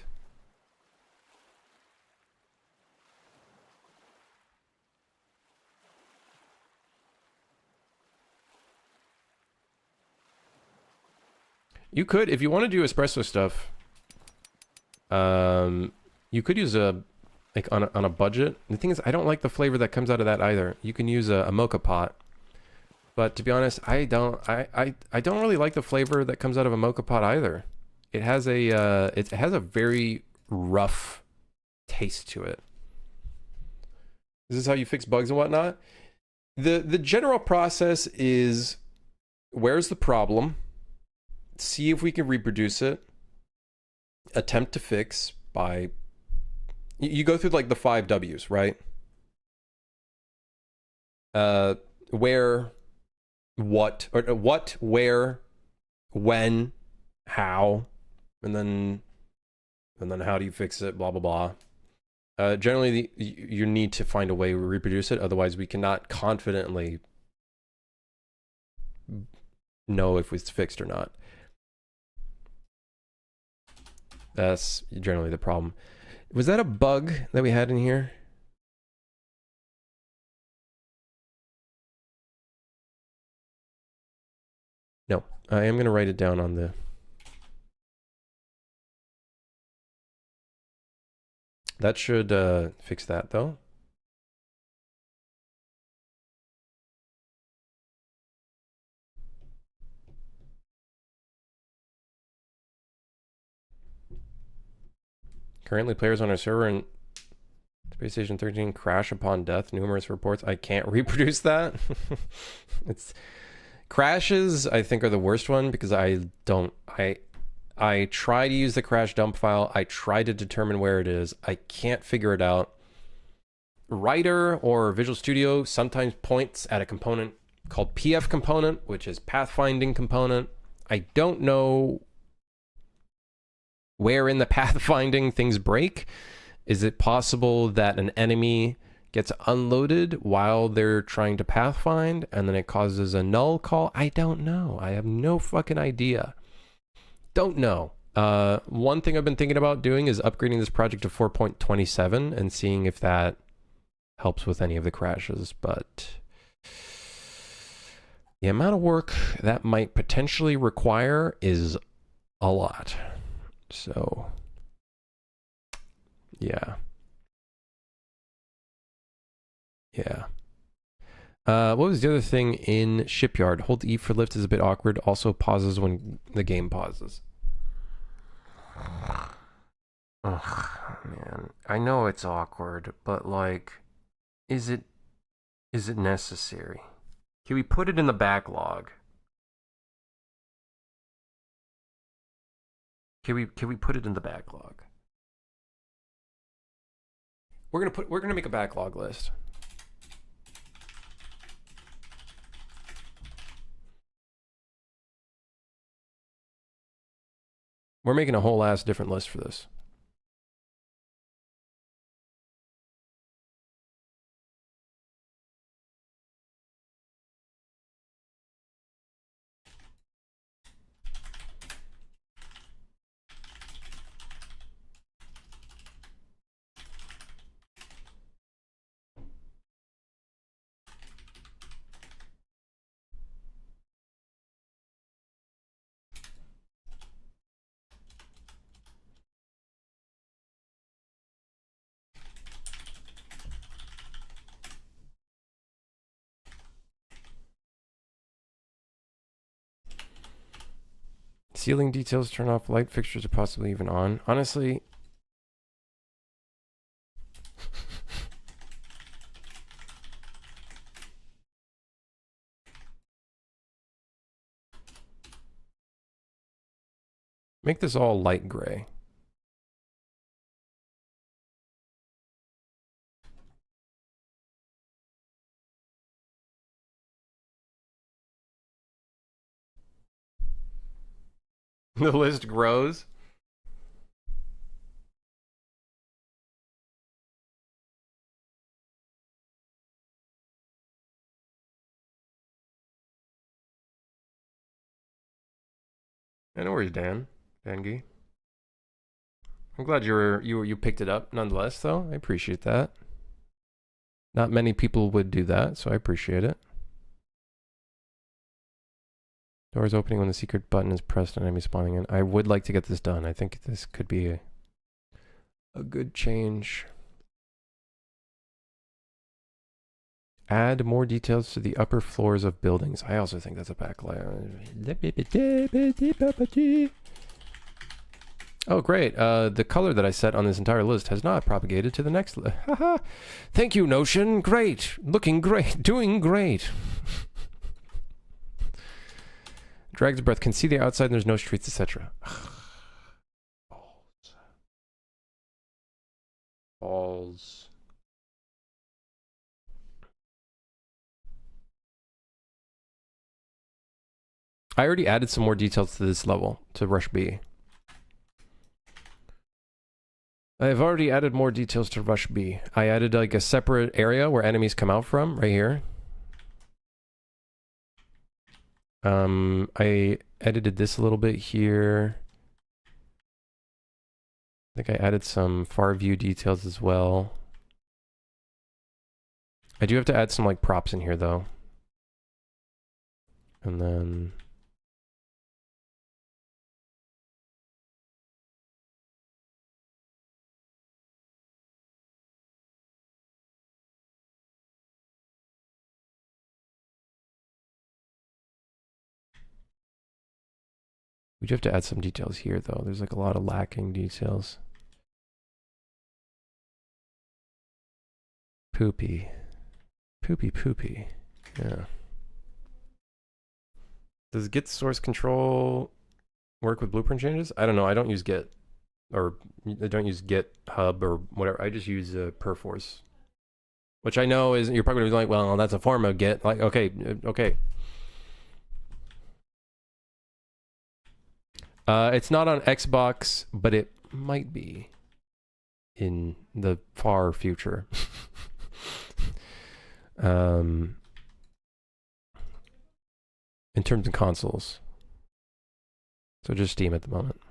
A: You could, if you want to do espresso stuff, you could use a, like on a budget. The thing is, I don't like the flavor that comes out of that either. You can use a mocha pot. But to be honest, I don't really like the flavor that comes out of a mocha pot either. It has a very rough taste to it. This is how you fix bugs and whatnot. The general process is, where's the problem? See if we can reproduce it. Attempt to fix by, you go through like the 5 W's, right? Where, what, where, when, how, and then how do you fix it, blah, blah, blah. Generally, you need to find a way to reproduce it. Otherwise, we cannot confidently know if it's fixed or not. That's generally the problem. Was that a bug that we had in here? No, I am going to write it down on the... That should fix that, though. Currently, players on our server in Space Station 13 crash upon death. Numerous reports. I can't reproduce that. It's crashes, I think, are the worst one because I try to use the crash dump file. I try to determine where it is. I can't figure it out. Writer or Visual Studio sometimes points at a component called PF component, which is pathfinding component. I don't know where in the pathfinding things break. Is it possible that an enemy gets unloaded while they're trying to pathfind and then it causes a null call? I don't know. I have no fucking idea. Don't know. One thing I've been thinking about doing is upgrading this project to 4.27 and seeing if that helps with any of the crashes, but the amount of work that might potentially require is a lot. So, yeah. Yeah. What was the other thing in Shipyard? Hold E for lift is a bit awkward. Also pauses when the game pauses. Ugh, man. I know it's awkward, but like, is it necessary? Can we put it in the backlog? Can we put it in the backlog? We're gonna make a backlog list. We're making a whole ass different list for this. Ceiling details turn off, light fixtures are possibly even on. Honestly, make this all light gray. The list grows. Yeah, no worries, Dan. Dangi. I'm glad you picked it up nonetheless, though. I appreciate that. Not many people would do that, so I appreciate it. Doors opening when the secret button is pressed and enemy spawning in. I would like to get this done. I think this could be a good change. Add more details to the upper floors of buildings. I also think that's a backlight. Oh, great. The color that I set on this entire list has not propagated to the next list. Haha. Thank you, Notion. Great. Looking great. Doing great. Drags a breath. Can see the outside and there's no streets, etc. Balls. I already added some more details to this level, to Rush B. I've already added more details to Rush B. I added like a separate area where enemies come out from, right here. I edited this a little bit here. I think I added some far view details as well. I do have to add some like props in here though. And then we do have to add some details here though. There's like a lot of lacking details. Poopy. Poopy poopy. Yeah. Does Git source control work with blueprint changes? I don't know. I don't use Git. Or I don't use GitHub or whatever. I just use Perforce. Which I know is, you're probably like, well, that's a form of Git. Like, okay, okay. It's not on Xbox, but it might be in the far future. In terms of consoles. So just Steam at the moment.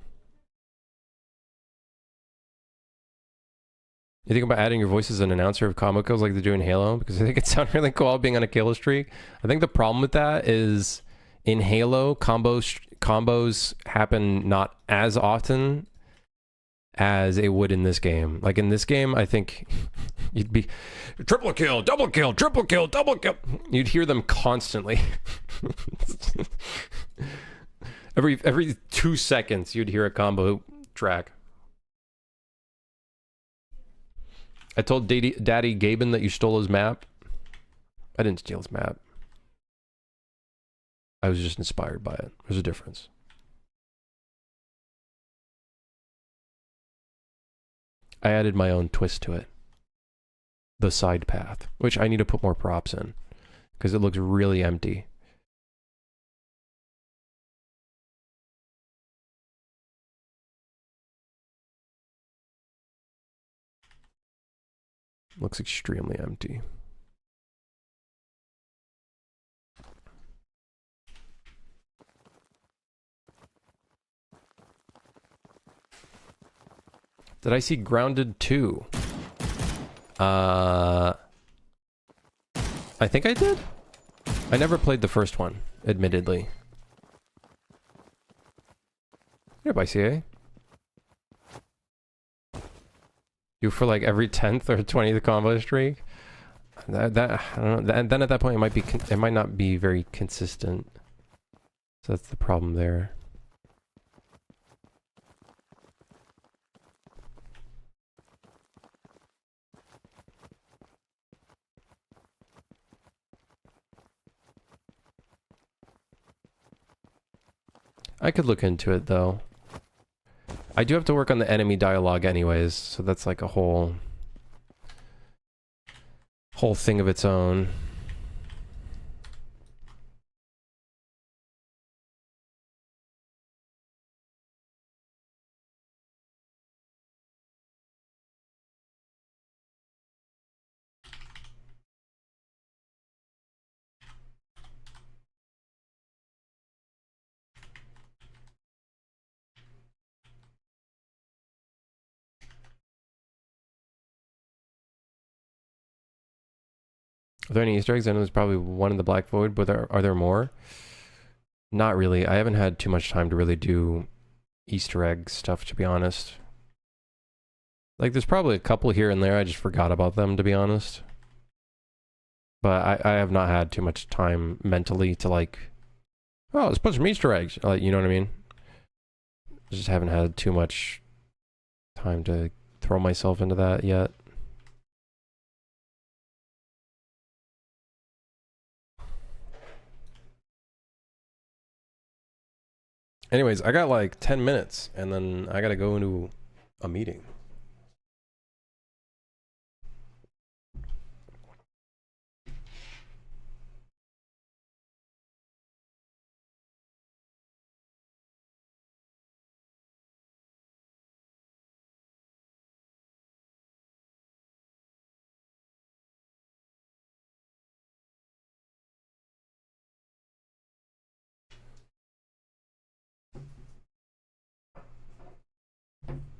A: You think about adding your voice as an announcer of combo kills like they do in Halo? Because I think it sounds really cool being on a kill streak. I think the problem with that is in Halo, combos happen not as often as it would in this game. Like in this game, I think you'd be triple kill, double kill, triple kill, double kill. You'd hear them constantly. every 2 seconds, you'd hear a combo track. I told Daddy Gaben that you stole his map. I didn't steal his map. I was just inspired by it. There's a difference. I added my own twist to it. The side path, which I need to put more props in because it looks really empty. Looks extremely empty. Did I see Grounded 2? I think I did. I never played the first one, admittedly. Yeah, by CA. You for like every 10th or 20th combo streak. I don't know. Then at that point it might not be very consistent. So that's the problem there. I could look into it though. I do have to work on the enemy dialogue anyways, so that's like a whole thing of its own. Are there any Easter eggs? I know there's probably one in the Black Void, but are there more? Not really. I haven't had too much time to really do Easter egg stuff, to be honest. Like, there's probably a couple here and there. I just forgot about them, to be honest. But I have not had too much time mentally to, like, oh, let's put some Easter eggs. Like, you know what I mean? I just haven't had too much time to throw myself into that yet. Anyways, I got like 10 minutes and then I gotta go into a meeting.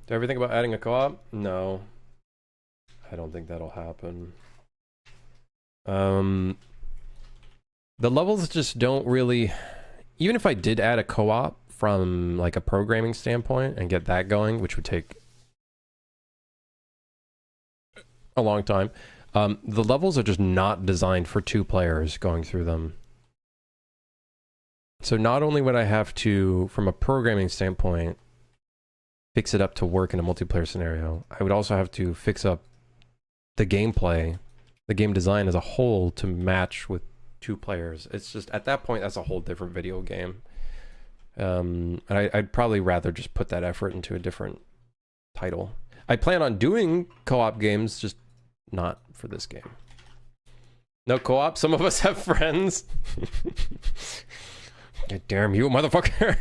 A: Did I ever think about adding a co-op? No. I don't think that'll happen. The levels just don't really... Even if I did add a co-op from like a programming standpoint and get that going, which would take a long time, the levels are just not designed for 2 players going through them. So not only would I have to, from a programming standpoint, fix it up to work in a multiplayer scenario, I would also have to fix up the gameplay, the game design as a whole to match with 2 players. It's just, at that point, that's a whole different video game. And I'd probably rather just put that effort into a different title. I plan on doing co-op games, just not for this game. No co-op? Some of us have friends. God damn you, motherfucker.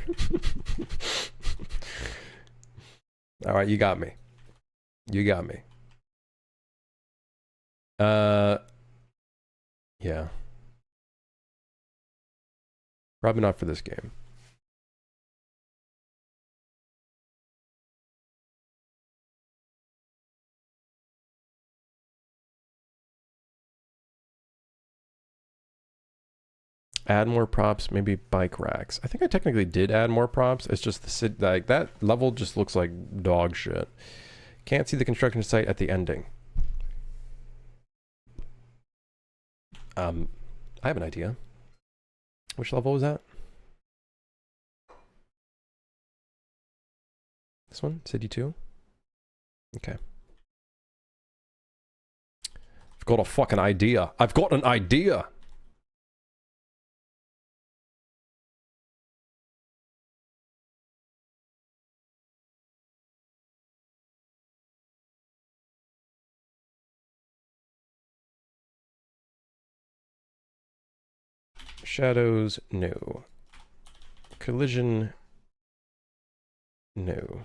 A: All right, you got me. You got me. Yeah. Probably not for this game. Add more props, maybe bike racks. I think I technically did add more props. It's just the like that level just looks like dog shit. Can't see the construction site at the ending. I have an idea. Which level was that? This one? City 2? Okay. I've got a fucking idea. I've got an idea! Shadows, no. Collision, no.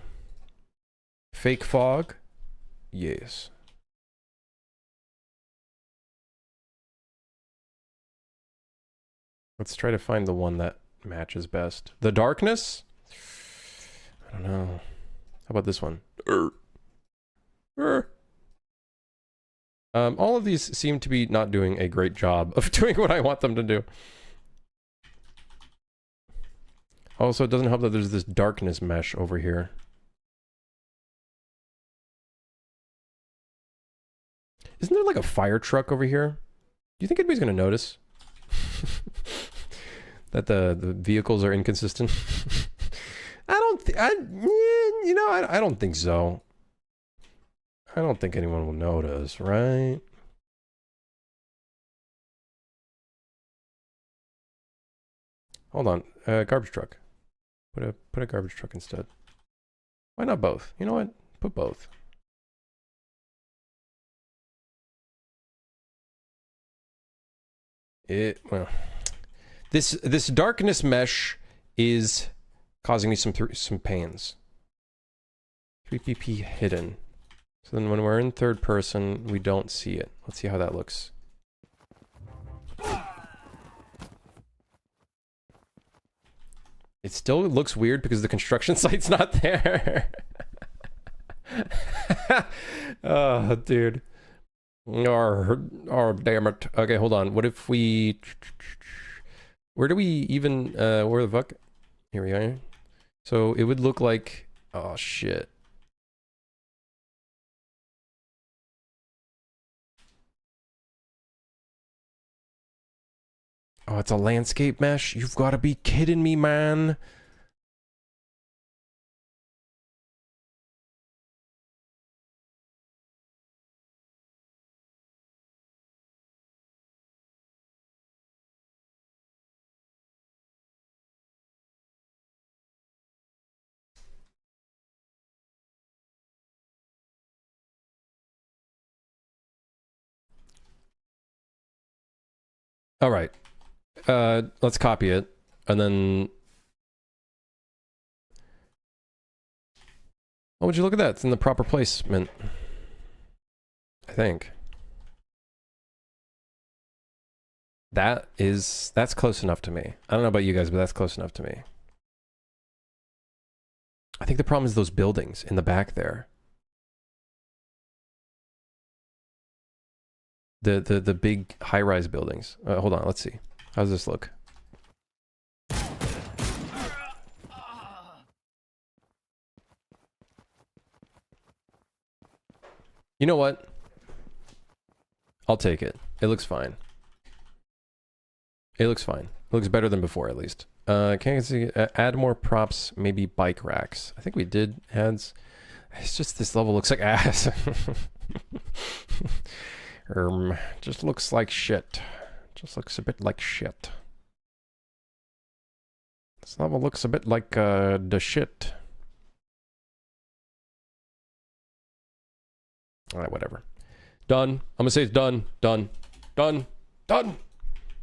A: Fake fog, yes. Let's try to find the one that matches best. The darkness? I don't know. How about this one? All of these seem to be not doing a great job of doing what I want them to do. Also, it doesn't help that there's this darkness mesh over here. Isn't there like a fire truck over here? Do you think anybody's gonna notice? That the vehicles are inconsistent? I don't think so. I don't think anyone will notice, right? Hold on, garbage truck. Put a garbage truck instead. Why not both? You know what? Put both. Well, this darkness mesh is causing me some pains. 3PP hidden. So then when we're in third person, we don't see it. Let's see how that looks. It still looks weird because the construction site's not there. Oh, dude. Oh, damn it. Okay, hold on. What if we Where do we even, where the fuck? Here we are. So it would look like, oh shit. Oh, it's a landscape mesh? You've got to be kidding me, man. All right. Let's copy it and then. Oh, would you look at that? It's in the proper placement. I think. That's close enough to me. I don't know about you guys, but that's close enough to me. I think the problem is those buildings in the back there. The big high-rise buildings. Hold on, let's see. How does this look? You know what? I'll take it. It looks fine. It looks fine. It looks better than before, at least. Can I see? Add more props, maybe bike racks. I think we did ads. It's just this level looks like ass. Just looks like shit. Just looks a bit like shit. This level looks a bit like the shit. Alright, whatever. Done. I'm gonna say it's done. Done. Done. Done.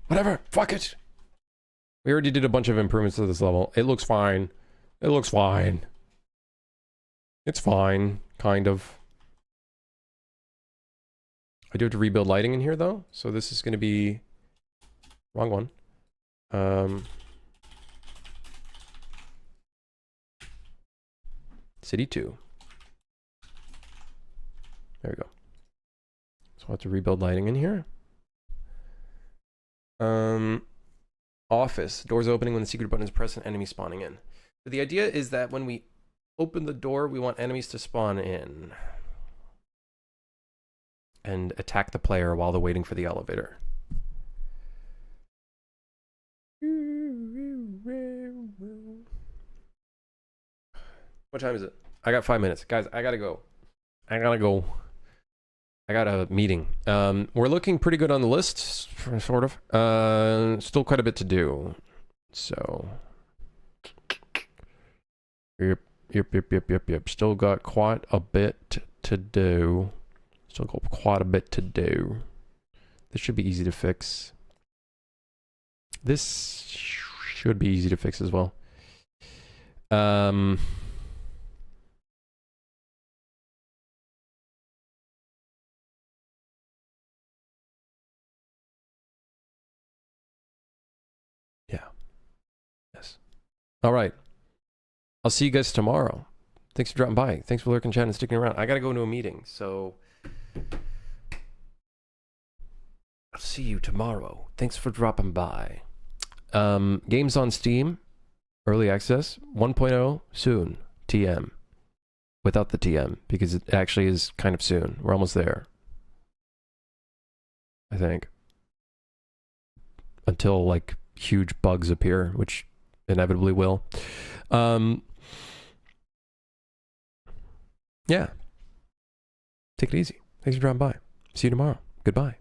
A: Whatever. Fuck it. We already did a bunch of improvements to this level. It looks fine. It looks fine. It's fine. Kind of. I do have to rebuild lighting in here, though. So this is going to be... Wrong one. City 2. There we go. So I'll have to rebuild lighting in here. Office. Doors opening when the secret button is pressed and enemies spawning in. So the idea is that when we open the door, we want enemies to spawn in. And attack the player while they're waiting for the elevator. What time is it? I got 5 minutes. Guys, I gotta go. I got a meeting. We're looking pretty good on the list, sort of. Still quite a bit to do. So. Yep. Still got quite a bit to do. Still got quite a bit to do. This should be easy to fix. This should be easy to fix as well. Yeah. Yes. All right. I'll see you guys tomorrow. Thanks for dropping by. Thanks for lurking, chat, and sticking around. I gotta go into a meeting, so I'll see you tomorrow. Thanks for dropping by. Games on Steam, early access, 1.0 soon, TM. Without the TM, because it actually is kind of soon. We're almost there. I think. Until, like, huge bugs appear, which inevitably will. Yeah. Take it easy. Thanks for dropping by. See you tomorrow. Goodbye.